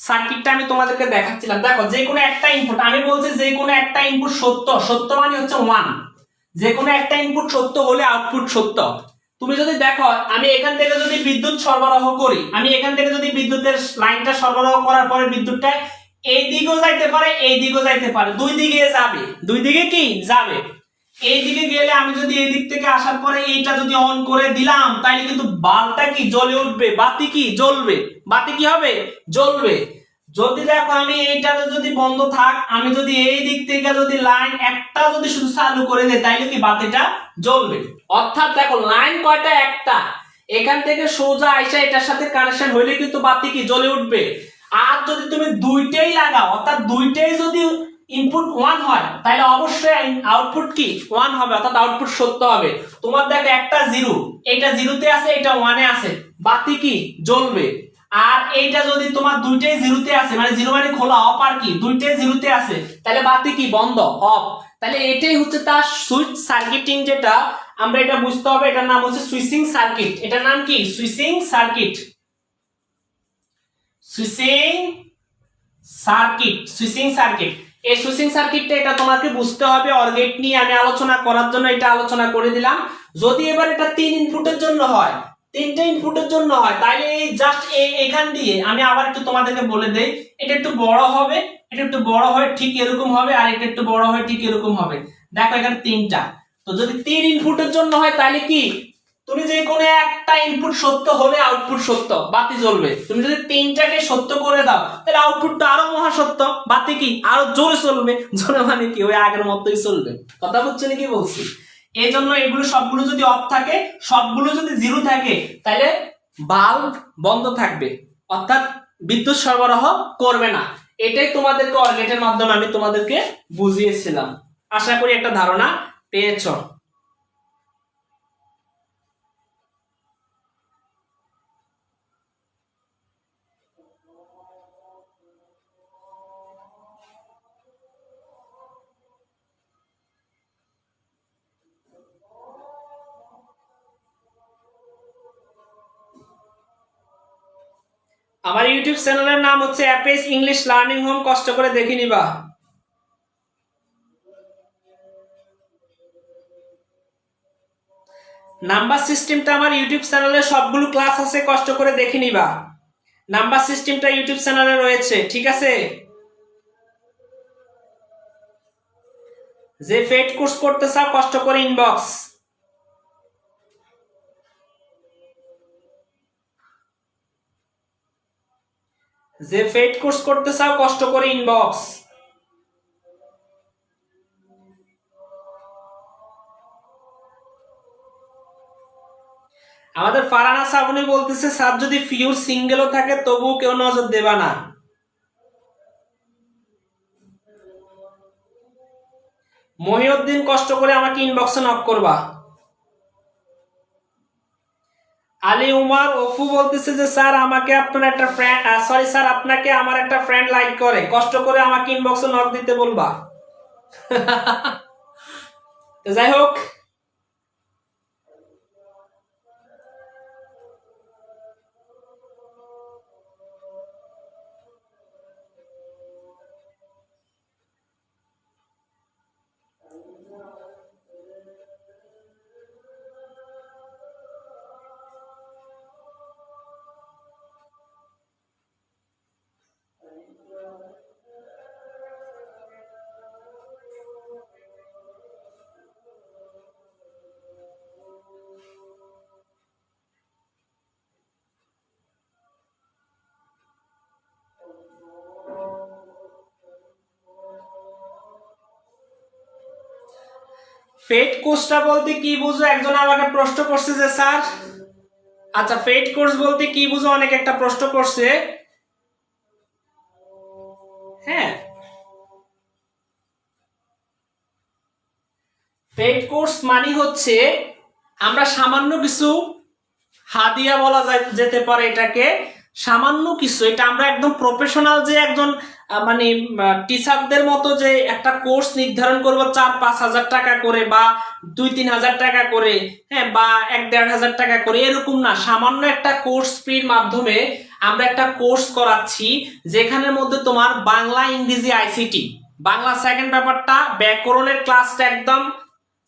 সার্কিটটা আমি তোমাদেরকে দেখাচ্ছিলাম, দেখো যে কোনো একটা ইনপুট, আমি বলছি যে কোনো একটা ইনপুট সত্য, সত্য মানে হচ্ছে 1, যে কোনো একটা ইনপুট সত্য হলে আউটপুট সত্য। তুমি যদি দেখো, আমি এখান থেকে যদি বিদ্যুৎ সরবরাহ করি, আমি এখান থেকে যদি বিদ্যুতের লাইনটা সরবরাহ করার পরে বিদ্যুৎটা এই দিকেও যাইতে পারে, এই দিকেও যাইতে পারে, দুই দিকে যাবে, দুই দিকে কি যাবে। এই দিকে গেলে আমি যদি এই দিক থেকে আসার পরে এইটা যদি অন করে দিলাম, তাইলে কিন্তু বাল্বটা কি জ্বলে উঠবে, বাতি কি জ্বলবে, বাতি কি হবে জ্বলবে। যদি দেখো আমি এইটাতে যদি বন্ধ থাক, আমি যদি এই দিক থেকে যদি লাইন একটা যদি শুধু চালু করে দেই, তাইলে কি বাতিটা জ্বলবে। অর্থাৎ দেখো লাইন কয়টা, একটা, এখান থেকে সোজা আইসা এটার সাথে কানেকশন হইলে কিন্তু বাতি কি জ্বলে উঠবে। আর যদি তুমি দুইটাই লাগাও, অর্থাৎ দুইটাই যদি ইনপুট 1 হয়, তাহলে অবশ্যই আউটপুট কি 1 হবে, অর্থাৎ আউটপুট সত্য হবে। তোমার দেখো একটা 0, এটা 0 তে আছে, এটা 1 এ আছে, বাতি কি জ্বলবে। আর এইটা যদি তোমার দুইটাই 0 তে আছে, মানে 0 মানে খোলা, অফ, আর কি দুইটাই 0 তে আছে, তাহলে বাতি কি বন্ধ, অফ। তাহলে এটাই হচ্ছে তার সুইচ সার্কিটিং, যেটা আমরা এটা বুঝতে হবে, এটার নাম হচ্ছে সুইচিং সার্কিট। এটার নাম কি switching circuit, switching circuit, switching circuit. এই সুইচিং সার্কিটটা এটা তোমাকে বুঝতে হবে। অর গেট নিয়ে আমি আলোচনা করার জন্য এটা আলোচনা করে দিলাম। যদি এবার এটা 3 ইনপুটের জন্য হয়, 3টে ইনপুটের জন্য হয়, তাহলে জাস্ট এখান দিয়ে আমি আবার একটু তোমাদেরকে বলে দেই, এটা একটু বড় হবে, এটা একটু বড় হয় ঠিক এরকম হবে, আর এটা একটু বড় হয় ঠিক এরকম হবে। দেখো এখানে 3টা, তো যদি 3 ইনপুটের জন্য হয়, তাহলে কি তুমি যে কোনো একটা ইনপুট সত্য হলে আউটপুট সত্য, বাতি জ্বলবে। তুমি যদি 3টাকে সত্য করে দাও, তাহলে আউটপুটটা আরো মহা সত্য, বাতি কি আরো জোরে চলবে, জোরে মানে কি ওই আগের মতোই চলবে। কথা বুঝছো নাকি বলছি? এই জন্য এগুলো সবগুলো যদি অফ থাকে, সবগুলো যদি 0 থাকে, তাহলে বাল্ব বন্ধ থাকবে, অর্থাৎ বিদ্যুৎ সরবরাহ করবে না। এটাই তোমাদেরকে অর গেটের মাধ্যমে আমি তোমাদেরকে বুঝিয়েছিলাম। আশা করি একটা ধারণা পেয়েছো। আমার ইউটিউব চ্যানেলের নাম হচ্ছে অ্যাপেস ইংলিশ লার্নিং হোম, কষ্ট করে দেখে নিবা। নাম্বার সিস্টেমটা আমার ইউটিউব চ্যানেলে সবগুলো ক্লাস আছে, কষ্ট করে দেখে নিবা। নাম্বার সিস্টেমটা ইউটিউব চ্যানেলে রয়েছে, ঠিক আছে। যে পেড কোর্স করতে চাও, কষ্ট করে ইনবক্স। যে পেড কোর্স করতে চাও, কষ্ট করে ইনবক্স। আমাদের ফারানা সাবুনি বলতেছে, স্যার যদি ফিউজ সিঙ্গেলও থাকে তবুও কেউ নজর দেবা না। মহিউদ্দিন, কষ্ট করে আমাকে ইনবক্সে নক করবা। আলী উমার অফু বলতেছে যে স্যার আমাকে আপনার একটা ফ্রেন্ড, সরি স্যার আপনাকে আমার একটা ফ্রেন্ড লাইক করে, কষ্ট করে আমাকে ইনবক্সে নক দিতে বলবা। যাই হোক, পেইড কোর্সটা বলতে কি বুঝো? একজন আমাকে প্রশ্ন করছে যে স্যার, আচ্ছা পেইড কোর্স বলতে কি বুঝো, অনেক একটা প্রশ্ন করছে। হ্যাঁ, পেইড কোর্স মানে হচ্ছে আমরা সামান্য কিছু হাদিয়া বলা যেতে পারে এটাকে, সামান্য কিছু, এটা আমরা একদম প্রফেশনাল যে একজন মানে টিচারদের মতো যে একটা কোর্স নির্ধারণ করব 4-5 হাজার টাকা করে বা 2-3 হাজার টাকা করে, হ্যাঁ, বা 1-1.5 হাজার টাকা করে, এরকম না। সামান্য একটা কোর্স ফির মাধ্যমে আমরা একটা কোর্স করাচ্ছি যেখানের মধ্যে তোমার বাংলা, ইংরেজি, আইসিটি, বাংলা সেকেন্ড পেপারটা, ব্যাকরণের ক্লাসটা একদম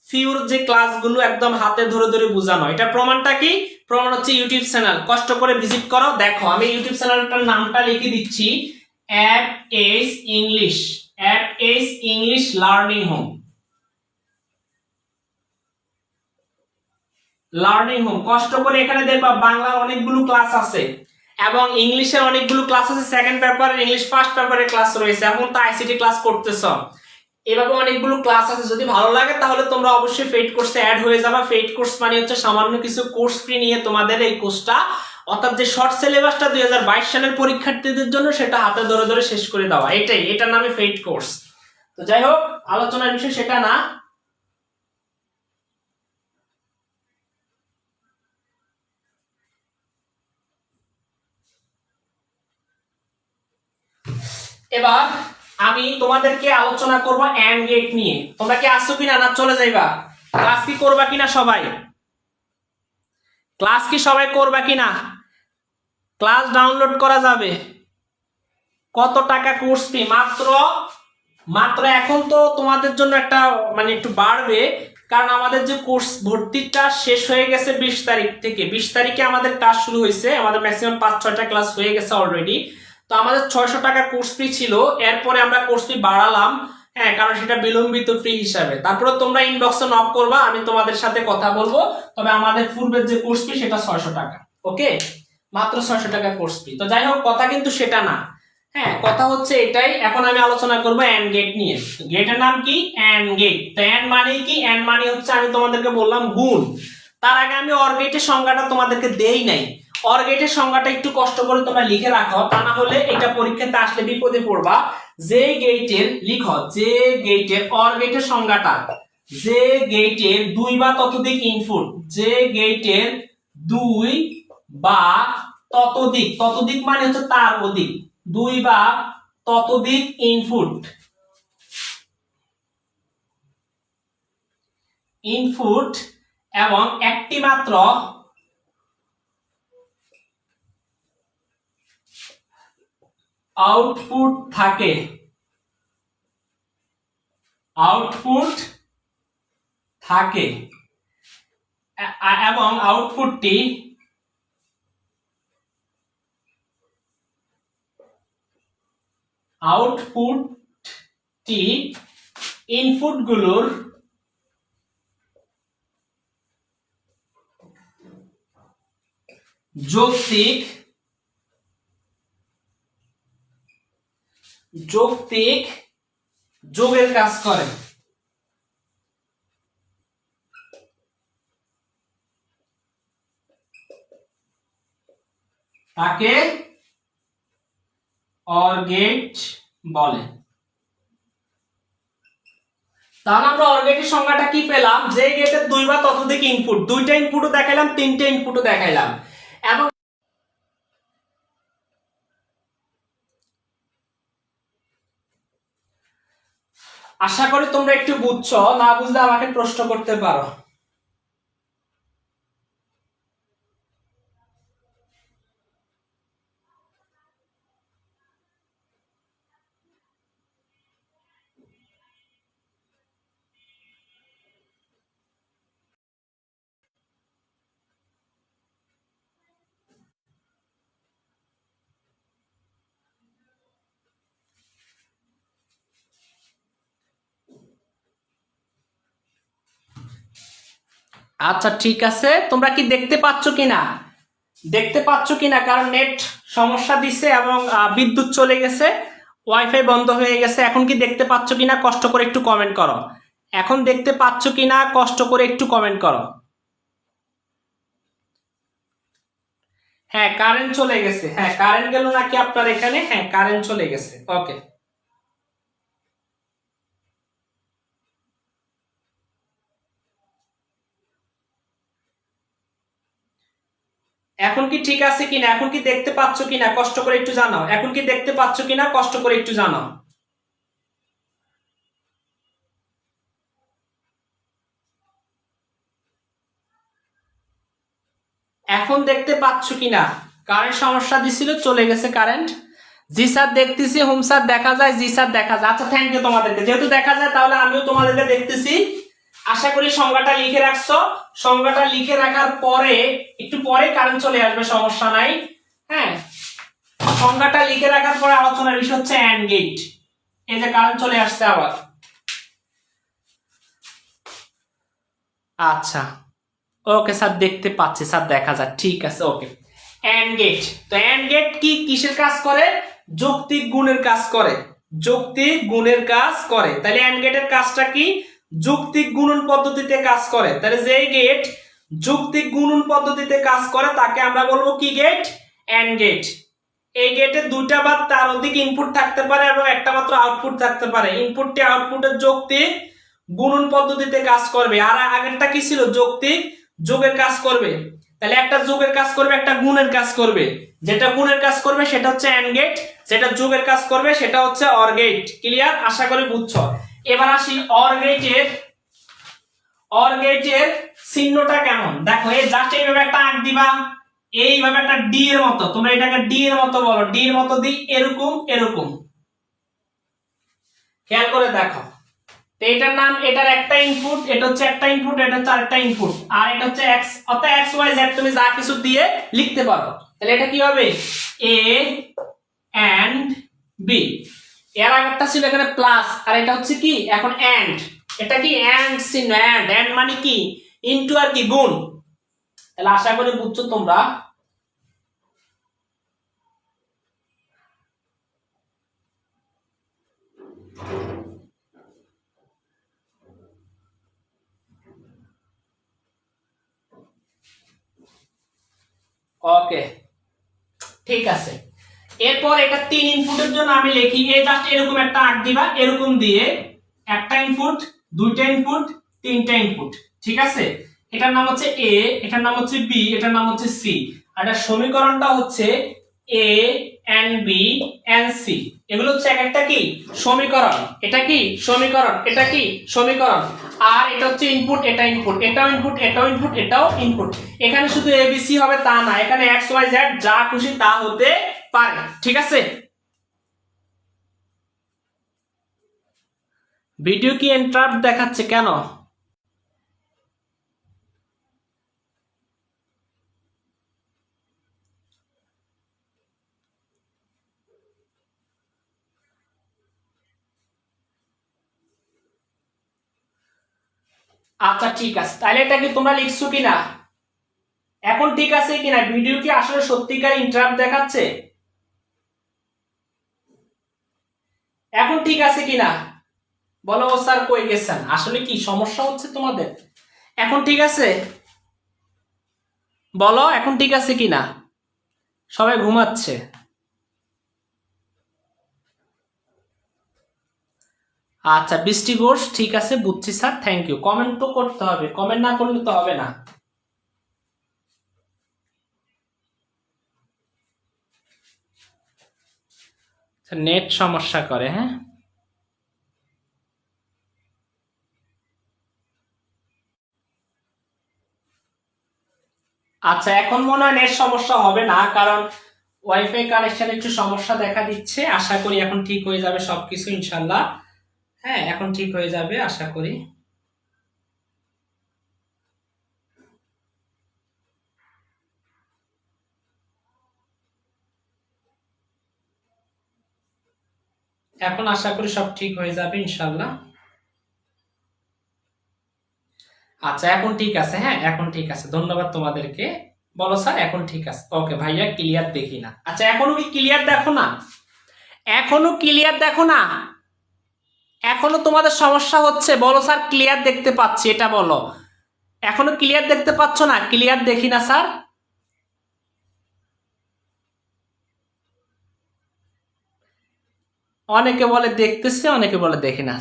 ফিউর যে ক্লাসগুলো একদম হাতে ধরে ধরে বোঝানো। এটা প্রমাণটা কি? প্রমাণ হচ্ছে ইউটিউব চ্যানেল, কষ্ট করে ভিজিট করো। দেখো আমি ইউটিউব চ্যানেলটার নামটা লিখে দিচ্ছি, app S English, app S English learning home, learning home. কষ্ট করে এখানে দেখবা বাংলার অনেকগুলো ক্লাস আছে এবং ইংলিশের অনেকগুলো ক্লাস আছে, সেকেন্ড পেপারের ইংলিশ ফার্স্ট পেপারের ক্লাস রয়েছে, এখন তো আইসিটি ক্লাস করতেছ, এভাবে অনেকগুলো ক্লাস আছে। যদি ভালো লাগে তাহলে তোমরা অবশ্যই পেইড কোর্সে অ্যাড হয়ে যাবে। পেইড কোর্স মানে হচ্ছে সামান্য কিছু কোর্স ফি নিয়ে তোমাদের এই কোর্সটা, অর্থাৎ যে শর্ট সিলেবাসটা 2022 সালের পরীক্ষার্থীদের জন্য, সেটা হাতে ধরে ধরে শেষ করে দেওয়া, এটাই, এটার নামে পেইড কোর্স। তো যাই হোক, আলোচনার বিষয় সেটা না। এবার আমি তোমাদেরকে আলোচনা করব এন্ড গেট নিয়ে। তোমরা কি আসছো কিনা, না চলে যাইবা? ক্লাস কি করবা কিনা সবাই? ক্লাস কি সবাই করবা কিনা? ক্লাস ডাউনলোড করা যাবে। কত টাকা কোর্স ফি? মাত্র মাত্র এখন তো তোমাদের জন্য একটা মানে একটু বাড়বে, কারণ আমাদের যে কোর্স ভর্তিটা শেষ হয়ে গেছে 20 তারিখ থেকে। 20 তারিখে আমাদের ক্লাস শুরু হয়েছে, আমাদের ম্যাক্সিমাম 5-6টা ক্লাস হয়ে গেছে অলরেডি। তো আমাদের 600 টাকা কোর্স ফি ছিল, এরপরে আমরা কোর্স ফি বাড়ালাম, হ্যাঁ, কারণ সেটা বিলম্বিত ফি হিসাবে। তারপরে তোমরা ইনবক্সে নক করবা, আমি তোমাদের সাথে কথা বলবো। তবে আমাদের পূর্বের যে কোর্স ফি সেটা 600 টাকা, ওকে, মাত্র 600 টাকা কোর্স ফি। তো যাই হোক, কথা কিন্তু সেটা না, হ্যাঁ, কথা হচ্ছে এটাই। এখন আমি আলোচনা করবো এন্ড গেট নিয়ে। গেটের নাম কি? And gate. তো এন্ড মানে কি? এন্ড মানে হচ্ছে আমি তোমাদেরকে বললাম গুণ। তার আগে আমি অর গেটের সংজ্ঞাটা তোমাদেরকে দেই নাই। অর গেটের সংজ্ঞাটা একটু কষ্ট করে তোমরা লিখে রাখো, তা না হলে এটা পরীক্ষাতে আসলে বিপদে পড়বা। যে গেটের, লিখো, যে গেটের, অর গেটের সংজ্ঞাটা, যে গেটের 2 বা ততোধিক ইনপুট, যে গেটের 2 বা ততোধিক, ততোধিক মানে হচ্ছে তার অধিক, 2 বা ততোধিক ইনপুট, ইনপুট এবং একটি মাত্র আউটপুট থাকে, আউটপুট থাকে, এবং আউটপুটটি ইনপুটগুলোর যৌক্তিক যোগের কাজ করে। তাকে অর গেট বলে। তাহলে আমরা অর গেটের সংজ্ঞাটা কি পেলাম? যে গেটের 2 বা ততোধিক ইনপুট, 2টা ইনপুটও দেখাইলাম, 3টে ইনপুটও দেখাইলাম, এবং আশা করি তোমরা একটু বুঝছো। না বুঝলে আমাকে প্রশ্ন করতে পারো। আচ্ছা ঠিক আছে, তোমরা কি দেখতে পাচ্ছ কিনা? দেখতে পাচ্ছ কিনা? কারণ নেট সমস্যা দিছে এবং বিদ্যুৎ চলে গেছে, ওয়াইফাই বন্ধ হয়ে গেছে। এখন কি দেখতে পাচ্ছ কিনা? কষ্ট করে একটু কমেন্ট করো। এখন দেখতে পাচ্ছ কিনা কষ্ট করে একটু কমেন্ট করো। হ্যাঁ কারেন্ট চলে গেছে, হ্যাঁ কারেন্ট গেল নাকি আপনার এখানে? হ্যাঁ কারেন্ট চলে গেছে। ওকে, এখন কি ঠিক আছে কিনা, এখন কি দেখতে পাচ্ছ কিনা কষ্ট করে একটু জানাও। এখন কি দেখতে পাচ্ছ কিনা কষ্ট করে একটু জানাও। এখন দেখতে পাচ্ছ কিনা? কারেন্ট সমস্যা দিছিল, চলে গেছে কারেন্ট। জি স্যার দেখতেছি। হোম স্যার দেখা যায়, জি স্যার দেখা যায়। আচ্ছা থ্যাংক ইউ তোমাদেরকে, যেহেতু দেখা যায় তাহলে আমিও তোমাদেরকে দেখতেছি। আশা করি সংজ্ঞাটা লিখে রাখছো। সংজ্ঞাটা লিখে রাখার পরে একটু পরে কারেন্ট চলে আসবে, সমস্যা নাই। হ্যাঁ সংজ্ঞাটা লিখে রাখার পরে আলোচনার বিষয় হচ্ছে অ্যান্ড গেট। এই যে কারেন্ট চলে আসছে আবার। আচ্ছা ওকে স্যার দেখতে পাচ্ছি স্যার, দেখা যায়, ঠিক আছে ওকে। অ্যান্ড গেট, তো অ্যান্ড গেট কি কিসের কাজ করে? যৌক্তিক গুণের কাজ করে। যৌক্তিক গুণের কাজ করে। তাহলে অ্যান্ড গেটের কাজটা কি? যৌক্তিক গুণন পদ্ধতিতে কাজ করে। তাহলে যে গেট যৌক্তিক গুণন পদ্ধতিতে কাজ করে তাকে আমরা বলবো কি গেট? And get. এই গেটে দুইটা বা তার অধিক ইনপুট থাকতে পারে এবং একটা মাত্র আউটপুট থাকতে পারে। ইনপুটটি আউটপুটের যৌক্তিক গুণন পদ্ধতিতে কাজ করবে। আর আগেরটা কি ছিল? যৌক্তিক যোগের কাজ করবে। তাহলে একটা যোগের কাজ করবে, একটা গুণের কাজ করবে। যেটা গুণের কাজ করবে সেটা হচ্ছে অ্যান্ড গেট, যেটা যোগের কাজ করবে সেটা হচ্ছে অর গেট। ক্লিয়ার? আশা করি বুঝছো। এবার আসি অর গেটের। অর গেটের চিহ্নটা কেমন দেখো। এই জাস্ট এইভাবে একটা আঁক দিবা, এইভাবে একটা ডি এর মতো। তোমরা এটাকে ডি এর মতো বলো, ডি এর মতো দি এরকম এরকম। খেয়াল করে দেখো, তো এটার নাম, এটার একটা ইনপুট, এটা হচ্ছে একটা ইনপুট, এটা হচ্ছে আরেকটা ইনপুট, আর এটা হচ্ছে এক্স, অর্থাৎ এক্স ওয়াই জেড তুমি যা কিছু দিয়ে লিখতে পারো। তাহলে এটা কি হবে? এ এন্ড বি। এর আগেরটা ছিল এখানে প্লাস, আর এটা হচ্ছে কি এখন এন্ড। এটা কি এন্ড চিহ্ন, এন্ড। এন্ড মানে কি? ইনটু আর কি গুণ। তাহলে আশা করি বুঝছো তোমরা। ওকে ঠিক আছে। এরপর এটা তিন ইনপুটের জন্য আমি লিখি, এই জাস্ট এরকম একটা আঁক দিবা, এরকম দিয়ে একটা ইনপুট, দুইটা ইনপুট, তিনটা ইনপুট। ঠিক আছে? এটার নাম হচ্ছে এ, এটার নাম হচ্ছে বি, এটার নাম হচ্ছে সি। আর এটার সমীকরণটা হচ্ছে এ এন্ড বি এন্ড সি। এগুলো হচ্ছে এক একটা কি সমীকরণ। এটা কি সমীকরণ, এটা কি সমীকরণ। আর এটা হচ্ছে ইনপুট, এটা ইনপুট, এটাও ইনপুট, এটাও ইনপুট, এটাও ইনপুট। এখানে শুধু এবিসি হবে তা না, এখানে এক্স ওয়াই জেড যা খুশি তা হতে পারে। ঠিক আছে? ভিডিও কি ইন্টারাপ্ট দেখাচ্ছে কেন? আচ্ছা ঠিক আছে, তাহলে এটা কি তোমরা লিখছো কিনা? এখন ঠিক আছে কিনা? ভিডিও কি আসলে সত্যিকার ইন্টারাপ্ট দেখাচ্ছে? এখন ঠিক আছে কিনা বলো। ও স্যার কই গেছেন? আসলে কি সমস্যা হচ্ছে তোমাদের? এখন ঠিক আছে বলো, এখন ঠিক আছে কিনা? সবাই ঘুমাচ্ছে। আচ্ছা বৃষ্টি ঘোষ, ঠিক আছে বুঝছি স্যার, থ্যাংক ইউ। কমেন্ট তো করতে হবে, কমেন্ট না করলে তো হবে না। নেট সমস্যা করে, হ্যাঁ। আচ্ছা এখন মনে হয় নেট সমস্যা হবে না, কারণ ওয়াইফাই কানেকশন একটু সমস্যা দেখা দিচ্ছে। আশা করি এখন ঠিক হয়ে যাবে সবকিছু ইনশাল্লাহ। হ্যাঁ এখন ঠিক হয়ে যাবে আশা করি। এখন আশা করি সব ঠিক হয়ে যাবে ইনশাল্লাহ। আচ্ছা এখন ঠিক আছে, হ্যাঁ এখন ঠিক আছে, ধন্যবাদ তোমাদেরকে। বলো স্যার এখন ঠিক আছে। ওকে ভাইয়া ক্লিয়ার দেখি না। আচ্ছা এখনো কি ক্লিয়ার দেখো না? এখনো ক্লিয়ার দেখো না? এখনো তোমাদের সমস্যা হচ্ছে? বলো স্যার ক্লিয়ার দেখতে পাচ্ছি, এটা বলো। এখনো ক্লিয়ার দেখতে পাচ্ছ না? ক্লিয়ার দেখি না স্যার। অনেকে বলে দেখতেছে, অনেকে বলে দেখি না।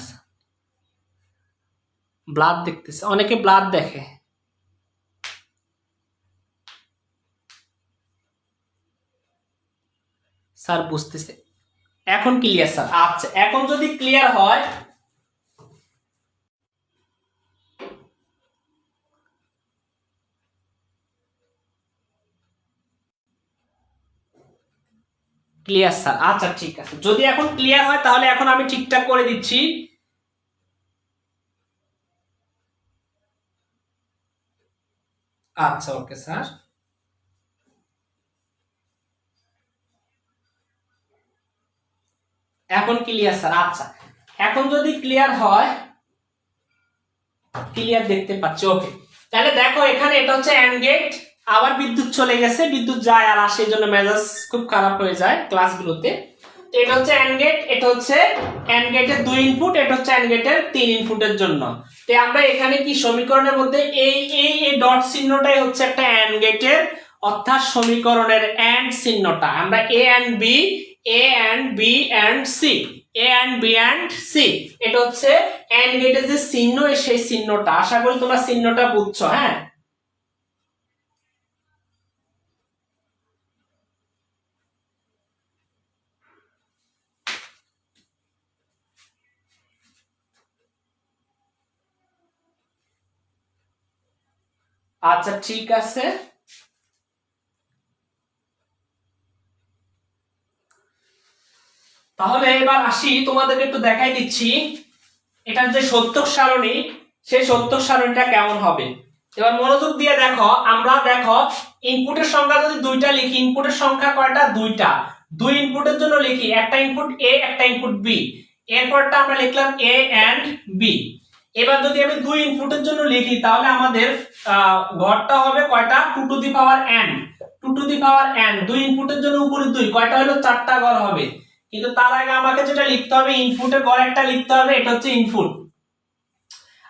ব্লাড দেখতেছে, অনেকে ব্লাড দেখে। স্যার বুঝতেছে, এখন ক্লিয়ার স্যার। আচ্ছা, এখন যদি ক্লিয়ার হয়, ক্লিয়ার স্যার। আচ্ছা ঠিক আছে, যদি এখন ক্লিয়ার হয় তাহলে এখন আমি ঠিকঠাক করে দিচ্ছি। আচ্ছা ওকে স্যার। এখন ক্লিয়ার স্যার। আচ্ছা, এখন যদি ক্লিয়ার হয়, ক্লিয়ার দেখতে পাচ্ছি, ওকে। তাহলে দেখো এখানে এটা হচ্ছে অ্যান্ড গেট, আবার বিদ্যুৎ চলে গেছে, বিদ্যুৎ যায় আর আসে, এই জন্য মেজাজ খুব খারাপ হয়ে যায় ক্লাসগুলোতে। তো এটা হচ্ছে অ্যান্ড গেট, এটা হচ্ছে অ্যান্ড গেটের 2 ইনপুট, এটা হচ্ছে অ্যান্ড গেটের 3 ইনপুটের জন্য। তো আমরা এখানে কি সমীকরণের মধ্যে এই এই এই ডট চিহ্নটাই হচ্ছে একটা অ্যান্ড গেটের, অর্থাৎ সমীকরণের অ্যান্ড চিহ্নটা আমরা A and B, A and B and C, A and B and C, এটা হচ্ছে অ্যান্ড গেটের যে চিহ্ন, সেই চিহ্নটা। আশা করি তোমরা চিহ্নটা বুঝছো। হ্যাঁ, আচ্ছা ঠিক আছে। তাহলে এবার আসি, তোমাদেরকে একটু দেখাই দিচ্ছি এটার যে সত্যক সারণী, সেই সত্যক সারণীটা কেমন হবে। এবার মনোযোগ দিয়ে দেখো, আমরা দেখো ইনপুটের সংখ্যা যদি 2টা লিখি, ইনপুটের সংখ্যা কয়টা? 2টা। 2 ইনপুটের জন্য লিখি, একটা ইনপুট এ, একটা ইনপুট বি, এরপরটা আমরা লিখলাম এ এন্ড বি। এবার যদি আমি 2 ইনপুটের জন্য লিখি, তাহলে আমাদের ঘরটা হবে কয়টা? 2 to the power n, 2 to the power n। 2 ইনপুটের জন্য উপরে 2, কয়টা হলো? 4টা ঘর হবে। কিন্তু তার আগে আমাকে যেটা লিখতে হবে, ইনপুটের ঘর একটা লিখতে হবে, এটা হচ্ছে ইনপুট।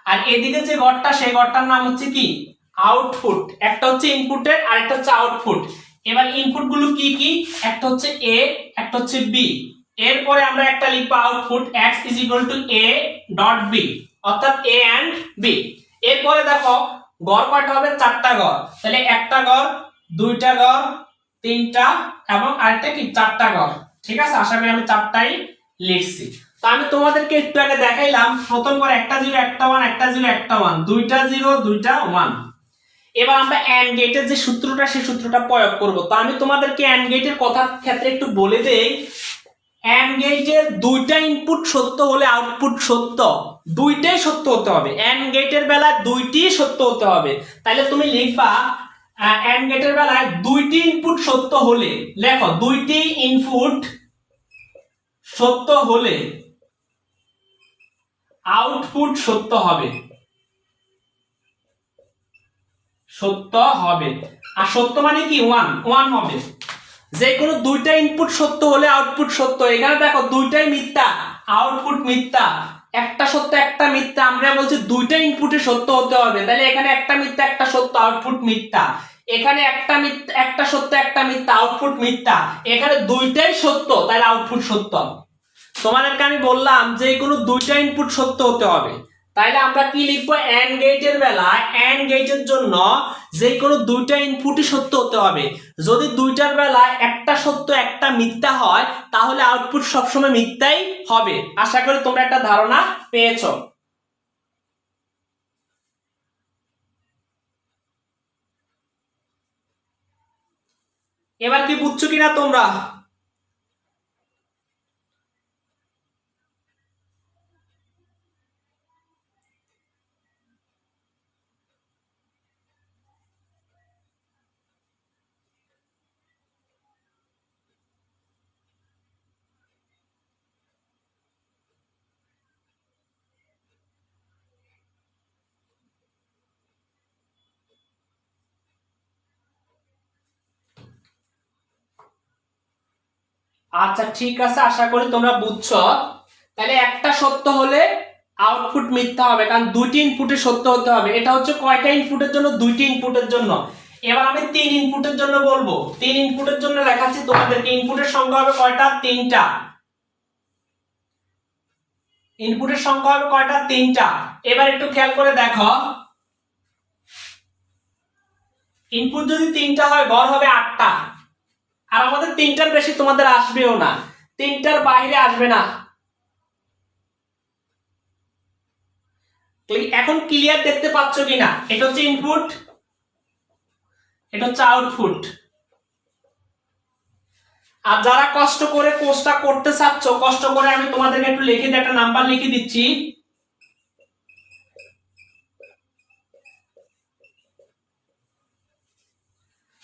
আর এদিকে যে ঘরটা, সেই ঘরটার নাম হচ্ছে কি? আউটপুট। একটা হচ্ছে ইনপুটের আর একটা হচ্ছে আউটপুট। এবার ইনপুট গুলো কি কি? একটা হচ্ছে এ, একটা হচ্ছে বি, এরপরে আমরা একটা লিখবো output x is equal to a dot b, অর্থাৎ a এন্ড b। এরপরে দেখো ঘর কয়টা হবে? 4টা ঘর। তাহলে একটা ঘর, 2টা ঘর, 3টা এবং আরেকটা কি? 4টা ঘর। ঠিক আছে, আশা করি আমি 4টাই লিখছি। তো আমি তোমাদেরকে একটু আগে দেখাইলাম, প্রথম ঘর একটা 0 একটা 1, একটা 0 একটা 1, 2টা 0 2টা 1। এবার আমরা এন্ড গেটের যে সূত্রটা, সেই সূত্রটা প্রয়োগ করব। তো আমি তোমাদেরকে এন্ড গেটের কথার ক্ষেত্রে একটু বলে দেই, এন্ড গেটের 2টা ইনপুট সত্য হলে আউটপুট সত্য, 2টাই সত্য হতে হবে। এন্ড গেটের বেলায় 2টি সত্য হতে হবে। তাহলে তুমি লিখবা এন্ড গেটের বেলায় 2টি ইনপুট সত্য হলে, লেখো 2টি ইনপুট সত্য হলে আউটপুট সত্য হবে, সত্য হবে। আর সত্য মানে কি? 1 1 হবে। যে কোনো 2টা ইনপুট সত্য হলে আউটপুট সত্য। এখানে দেখো 2টাই মিথ্যা, আউটপুট মিথ্যা। একটা সত্য একটা মিথ্যা, আমরা বলছি 2টা ইনপুটে সত্য হতে হবে। তাহলে এখানে একটা মিথ্যা একটা সত্য, আউটপুট মিথ্যা। এখানে একটা মিথ্যা একটা সত্য একটা মিথ্যা, আউটপুট মিথ্যা। এখানে 2টাই সত্য, তাহলে আউটপুট সত্য। তোমাদেরকে আমি বললাম যে কোনো 2টা ইনপুট সত্য হতে হবে। তাইলে আমরা কি লিখবো? এন্ড গেটের বেলায়, এন্ড গেটের জন্য যে কোনো 2টা ইনপুটই সত্য হতে হবে। যদি 2টার বেলায় একটা সত্য একটা মিথ্যা হয়, তাহলে আউটপুট সবসময় মিথ্যাই হবে। আশা করি তোমরা একটা ধারণা পেয়েছো। এবার কি বুঝছো কিনা তোমরা? আচ্ছা ঠিক আছে, আশা করি তোমরা বুঝছো। তাহলে একটা সত্য হলে আউটপুট মিথ্যা হবে, কারণ দুইটি ইনপুটে সত্য হতে হবে। এটা হচ্ছে কয়টা ইনপুটের জন্য? দুইটি ইনপুটের জন্য। এবার আমি তিন ইনপুটের জন্য বলবো। তিন ইনপুটের জন্য দেখাচ্ছি তোমাদেরকে। ইনপুটের সংখ্যা হবে কয়টা? তিনটা। ইনপুটের সংখ্যা হবে কয়টা? তিনটা। এবার একটু খেয়াল করে দেখো, ইনপুট যদি তিনটা হয় গড় হবে আটটা। আর আমাদের তিনটার বেশি তোমাদের আসবেও না, তিনটার বাইরে আসবে না। এখন ক্লিয়ার দেখতে পাচ্ছ কিনা? এটা হচ্ছে ইনপুট, এটা হচ্ছে আউটপুট। আর যারা কষ্ট করে কোর্সটা করতে চাচ্ছ, কষ্ট করে আমি তোমাদেরকে একটু লিখে দিয়ে একটা নাম্বার লিখে দিচ্ছি।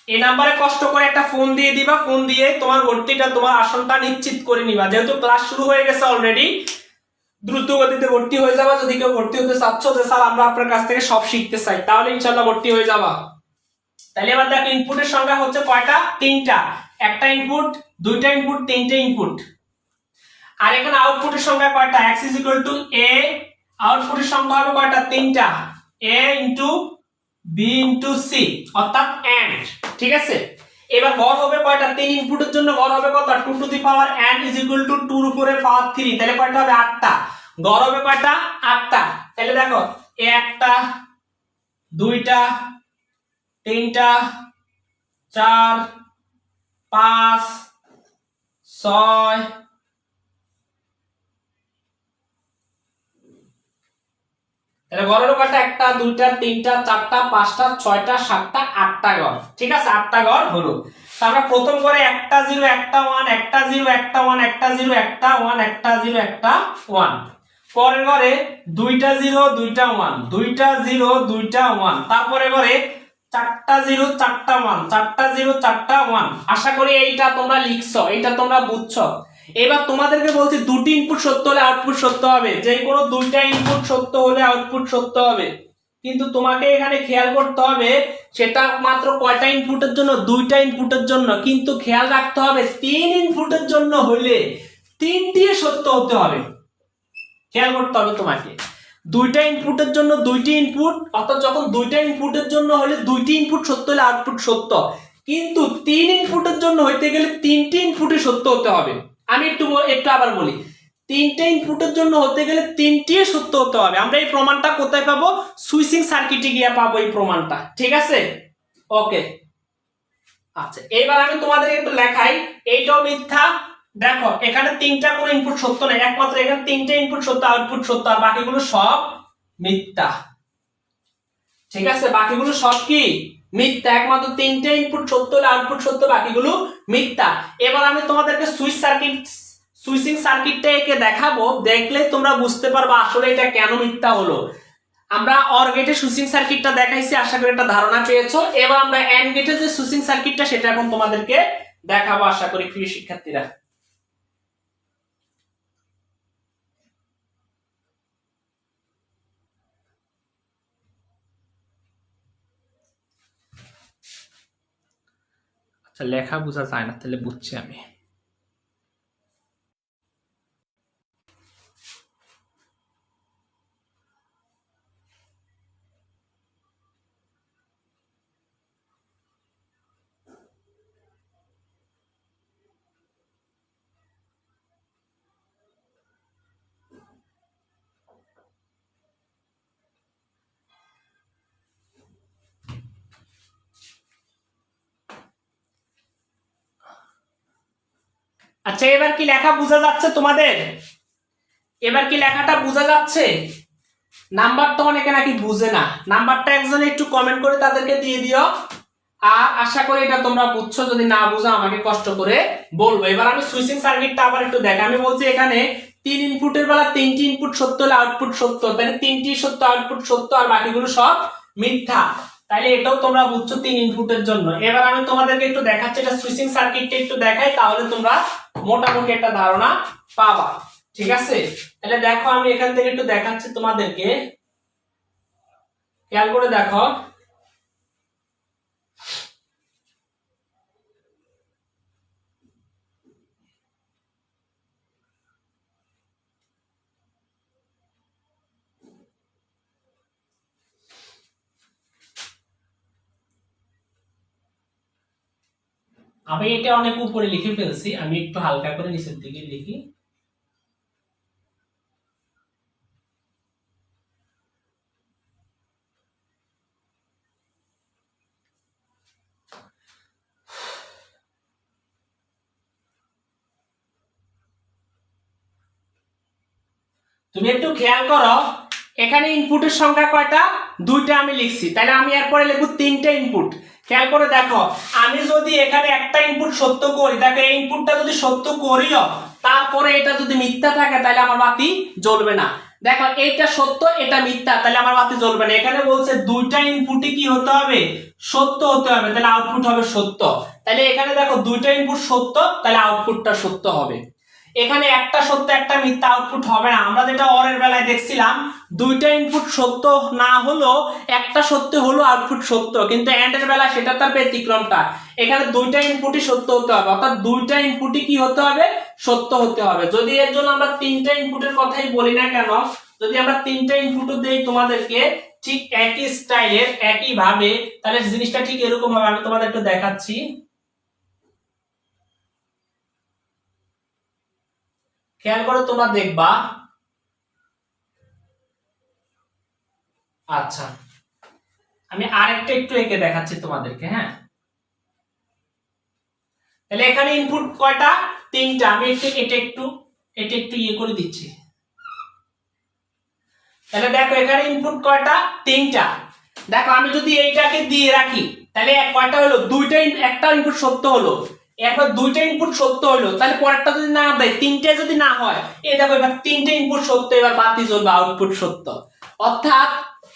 এই নাম্বারে কষ্ট করে একটা ফোন দিয়ে দিবা। ফোন দিয়ে তোমার ভর্তিটা, তোমার আসনটা নিশ্চিত করে নিবা। যেহেতু ক্লাস শুরু হয়ে গেছে অলরেডি, দ্রুত গতিতে ভর্তি হয়ে যাবা। যদি কেউ ভর্তি হতে চাচ্ছ যে স্যার আমরা আপনার কাছ থেকে সব শিখতে চাই, তাহলে ইনশাআল্লাহ ভর্তি হয়ে যাবা। তাহলে এবার দেখো, ইনপুটের সংখ্যা হচ্ছে কয়টা? তিনটা। একটা ইনপুট, দুইটা ইনপুট, তিনটে ইনপুট। আর এখানে আউটপুটের সংখ্যা কয়টা? x = a। আউটপুটের সংখ্যা হবে কয়টা? তিনটা। a * b * c, অর্থাৎ and। ঠিক আছে, এবার গড় হবে কয়টা? তিন ইনপুটের জন্য গড় হবে কত? 2 টু দি পাওয়ার n = 2 এর উপরে পাওয়ার 3। তাহলে কয়টা হবে? আটটা। গড় হবে কয়টা? আটটা। তাহলে দেখো, একটা, দুইটা, তিনটা, চার, পাঁচ, ছয়, তাহলে গড়ের কয়টা? একটা, দুইটা, তিনটা, চারটা, পাঁচটা, ছয়টা, সাতটা, আটটা গড়। ঠিক আছে, আটটা গড় হলো। আমরা প্রথম করে একটা 0 একটা 1, একটা 0 একটা 1, একটা 0 একটা 1, একটা 0 একটা 1। পরের ঘরে দুইটা 0 দুইটা 1, দুইটা 0 দুইটা 1। তারপরে ঘরে চারটা 0 চারটা 1, চারটা 0 চারটা 1। আশা করি এইটা তোমরা লিখছো, এইটা তোমরা বুঝছো। এবার তোমাদেরকে বলছি, দুটি ইনপুট সত্য হলে আউটপুট সত্য হবে। যে কোনো দুইটা ইনপুট সত্য হলে আউটপুট সত্য হবে। কিন্তু তোমাকে এখানে খেয়াল করতে হবে, সেটা মাত্র কয়টা ইনপুটের জন্য? দুইটা ইনপুটের জন্য। কিন্তু খেয়াল রাখতে হবে, তিন ইনপুটের জন্য হইলে তিনটি সত্য হতে হবে। খেয়াল করতে হবে তোমাকে, দুইটা ইনপুটের জন্য দুইটি ইনপুট, অর্থাৎ যখন দুইটা ইনপুটের জন্য হলে দুইটি ইনপুট সত্য হলে আউটপুট সত্য। কিন্তু তিন ইনপুটের জন্য হইতে গেলে তিনটি ইনপুটে সত্য হতে হবে। আমি একটু আবার বলি, তিনটে ইনপুটের জন্য হতে গেলে তিনটি সত্য হতে হবে। আমরা এই প্রমাণটা কোথায় পাবো? সুইচিং সার্কিটে গিয়ে পাবো এই প্রমাণটা। ঠিক আছে, ওকে। আচ্ছা, এবার আমি তোমাদের একটু লেখাই। এইটাও মিথ্যা। দেখো, এখানে তিনটা কোনো ইনপুট সত্য নেই, একমাত্র এখানে তিনটে ইনপুট সত্য, আউটপুট সত্য, আর বাকিগুলো সব মিথ্যা। ঠিক আছে, বাকিগুলো সব কি? মিথ্যা। একমাত্র তিনটে ইনপুট সত্য হলে আউটপুট সত্য, বাকিগুলো মিথ্যা। এবার আমি তোমাদেরকে সুইচিং সার্কিটটা একে দেখাবো, দেখলে তোমরা বুঝতে পারবে আসলে এটা কেন মিথ্যা হলো। আমরা অর গেটে সুইচিং সার্কিটটা দেখাইছি, আশা করি একটা ধারণা পেয়েছো। এবার আমরা এন্ড গেটে যে সুইচিং সার্কিটটা, সেটা এখন তোমাদেরকে দেখাবো, আশা করি প্রিয় শিক্ষার্থীরা। আচ্ছা, লেখা বোঝা যায় না, তাহলে বুঝছি আমি। আচ্ছা, এবার কি লেখা বোঝা যাচ্ছে তোমাদের? এবার কি লেখাটা বোঝা যাচ্ছে? নাম্বার তো অনেকে নাকি বুঝে না, নাম্বারটা একজনে একটু কমেন্ট করে তাদেরকে দিয়ে দিও। আর আশা করি এটা তোমরা বুঝছো। যদি না বুঝো আমাকে কষ্ট করে বলবো। এবার আমি সুইচিং সার্কিটটা আবার একটু দেখ। আমি বলছি এখানে তিন ইনপুটের বেলা তিনটি ইনপুট সত্য হলে আউটপুট সত্য, তাহলে তিনটি সত্য, আউটপুট সত্য, আর বাকিগুলো সব মিথ্যা। তাহলে এটাও তোমরা বুঝছো তিন ইনপুটের জন্য। এবার আমি তোমাদেরকে একটু দেখাচ্ছি, এটা সুইচিং সার্কিটটা একটু দেখাই, তাহলে তোমরা মোটামুটি একটা ধারণা পাবা। ঠিক আছে, তাহলে দেখো আমি এখান থেকে একটু দেখাচ্ছি তোমাদেরকে, খেয়াল করে দেখো। আমি এটা অনেক উপরে লিখে ফেলছি, আমি একটু হালকা করে নিচের দিকে লিখি। তুমি একটু খেয়াল করো, এখানে ইনপুটের সংখ্যা কয়টা? দুইটা আমি লিখছি, তাহলে আমি এরপরে লিখব তিনটা ইনপুট। খেয়াল করে দেখো, আমি যদি এখানে একটা ইনপুট সত্য করি, দেখো এই ইনপুটটা যদি সত্য করিও তারপরে এটা যদি মিথ্যা থাকে তাহলে আমার বাতি জ্বলবে না। দেখো এইটা সত্য এটা মিথ্যা, তাহলে আমার বাতি জ্বলবে না। এখানে বলছে দুইটা ইনপুটই কি হতে হবে? সত্য হতে হবে, তাহলে আউটপুট হবে সত্য। তাহলে এখানে দেখো দুইটা ইনপুট সত্য, তাহলে আউটপুটটা সত্য হবে। এখানে একটা সত্য একটা মিথ্যা, আউটপুট হবে না। আমরা যেটা অরের বেলায় দেখছিলাম, দুইটা ইনপুট সত্য না হলো একটা সত্য হলো আউটপুট সত্য, কিন্তু এন্ড এর বেলা সেটা তার ব্যতিক্রমটা। এখানে দুইটা ইনপুটই সত্য হতে হবে, অর্থাৎ দুইটা ইনপুটই কি হতে হবে? সত্য হতে হবে। যদি এর জন্য আমরা তিনটা ইনপুটের কথাই বলি না কেন, যদি আমরা তিনটা ইনপুটও দেই তোমাদেরকে ঠিক একই স্টাইলের একই ভাবে, তাহলে জিনিসটা ঠিক এরকম হবে। আমি তোমাদের একটু দেখাচ্ছি, খেয়াল করে তোমরা দেখবা। আচ্ছা, আমি আরেকটা একটু এঁকে দেখাচ্ছি তোমাদেরকে। হ্যাঁ, তাহলে এখানে ইনপুট কয়টা? তিনটা। আমি এটা একটু ইয়ে করে দিচ্ছি। তাহলে দেখো এখানে ইনপুট কয়টা? তিনটা। দেখো আমি যদি এইটাকে দিয়ে রাখি তাহলে কয়টা হলো? দুইটা, একটা ইনপুট সত্য হলো। এরপর দুইটা ইনপুট সত্য হলো, তাহলে পরেরটা যদি না দেয়, তিনটে যদি না হয়, এই দেখো এবার তিনটে ইনপুট সত্য, এবার বাতি জ্বলবে, আউটপুট সত্য। অর্থাৎ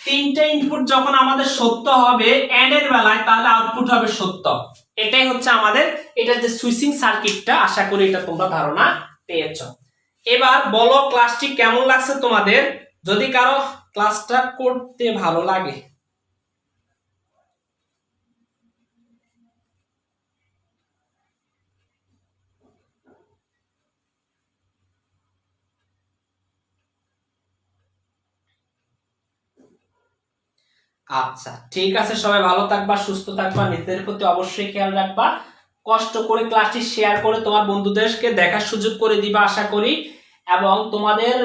তিনটে ইনপুট যখন আমাদের সত্য হবে এন্ড এর বেলায়, তাহলে আউটপুট হবে সত্য। এটাই হচ্ছে আমাদের এটার যে সুইচিং সার্কিটটা। আশা করি এটা তোমরা ধারণা পেয়েছো। এবার বলো ক্লাসটি কেমন লাগছে তোমাদের, যদি কারো ক্লাসটা করতে ভালো লাগে। আচ্ছা ঠিক আছে, সবাই ভালো থাকবা, সুস্থ থাকবা, নিজেদের প্রতি অবশ্যই খেয়াল রাখবা। কষ্ট করে ক্লাসটি শেয়ার করে তোমার বন্ধুদেরকে দেখার সুযোগ করে দিবা আশা করি। এবং তোমাদের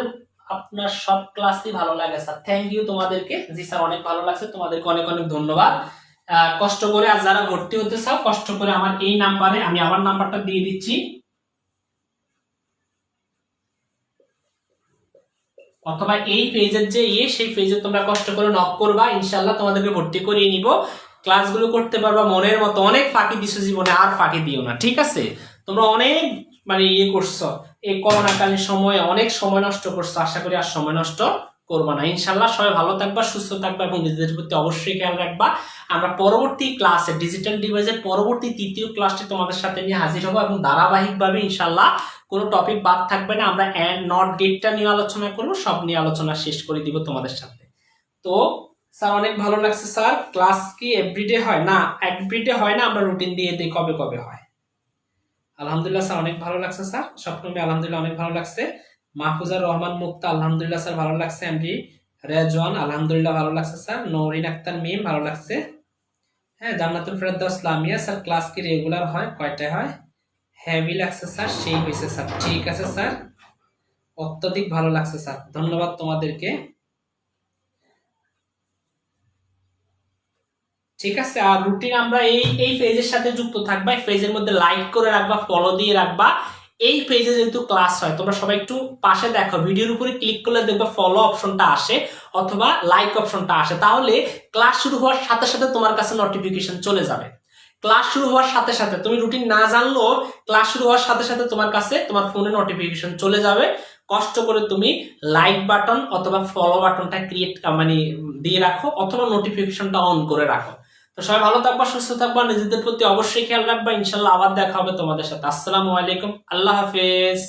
আপনার সব ক্লাসই ভালো লাগে স্যার, থ্যাংক ইউ তোমাদেরকে। জি স্যার, অনেক ভালো লাগছে, তোমাদেরকে অনেক অনেক ধন্যবাদ। কষ্ট করে, আর যারা ভর্তি হতে চাও কষ্ট করে আমার এই নাম্বারে, আমি আমার নাম্বারটা দিয়ে দিচ্ছি, অথবা এই পেজের যে সেই পেজে তোমরা কষ্ট করে নক করবা, ইনশাআল্লাহ তোমাদেরকে ভর্তি করিয়ে নিব। ক্লাসগুলো করতে পারবা মনের মতো। অনেক ফাঁকি দিছো জীবনে, আর ফাঁকি দিও না, ঠিক আছে? তোমরা অনেক মানে ইয়ে করছো, এই করোনাকালীন সময়ে অনেক সময় নষ্ট করছো, আশা করি আর সময় নষ্ট করবা না। ইনশাআল্লাহ সবাই ভালো থাকবা, সুস্থ থাকবা এবং নিজেদের প্রতি অবশ্যই খেয়াল রাখবা। আমরা পরবর্তী ক্লাসে ডিজিটাল ডিভাইসের পরবর্তী তৃতীয় ক্লাসটি তোমাদের সাথে নিয়ে হাজির হবো, এবং ধারাবাহিকভাবে ইনশাআল্লাহ কোনো টপিক বাদ থাকবে না। আমরা এন্ড নট গেটটা নিয়ে আলোচনা করবো, সব নিয়ে আলোচনা শেষ করে দিব তোমাদের সাথে। তো স্যার অনেক ভালো লাগছে স্যার। ক্লাস কি এভরিডে হয়? না, এভরিডে হয় না, আমরা রুটিন দিয়ে দিই কবে কবে হয়। আলহামদুলিল্লাহ স্যার, অনেক ভালো লাগছে স্যার। সপ্তমী আলহামদুলিল্লাহ অনেক ভালো লাগছে। মাহফুজার রহমান মুক্তা আলহামদুলিল্লাহ স্যার ভালো লাগছে। এমডি রেজওয়ান আলহামদুলিল্লাহ ভালো লাগছে স্যার। নওরিন আক্তার মিম ভালো লাগছে। হ্যাঁ, জান্নাতুল ফেরদৌস লামিয়া স্যার, ক্লাস কি রেগুলার হয়? কয়টায় হয়? হেভি লাগছে স্যার, সেই হয়েছে স্যার। ঠিক আছে স্যার, অত্যধিক ভালো লাগছে স্যার, ধন্যবাদ তোমাদেরকে। ঠিক আছে, আর রুটিন আমরা এই পেজের সাথে যুক্ত থাকবা, এই পেজের মধ্যে লাইক করে রাখবা, ফলো দিয়ে রাখবা। এই পেজে যেহেতু ক্লাস হয়, তোমরা সবাই একটু পাশে দেখো, ভিডিওর উপরে ক্লিক করলে দেখবে ফলো অপশনটা আসে অথবা লাইক অপশনটা আসে, তাহলে ক্লাস শুরু হওয়ার সাথে সাথে তোমার কাছে নোটিফিকেশন চলে যাবে। ক্লাস শুরু হওয়ার সাথে সাথে, তুমি রুটিন না জানলেও ক্লাস শুরু হওয়ার সাথে সাথে তোমার কাছে তোমার ফোনে নোটিফিকেশন চলে যাবে। কষ্ট করে তুমি লাইক বাটন অথবা ফলো বাটনটা ক্রিয়েট মানে দিয়ে রাখো, অথবা নোটিফিকেশনটা অন করে রাখো। তো সবাই ভালো থাকবা, সুস্থ থাকবা, নিজেদের প্রতি অবশ্যই খেয়াল রাখবা। ইনশাল্লাহ আবার দেখা হবে তোমাদের সাথে। আসসালামু আলাইকুম, আল্লাহ হাফেজ।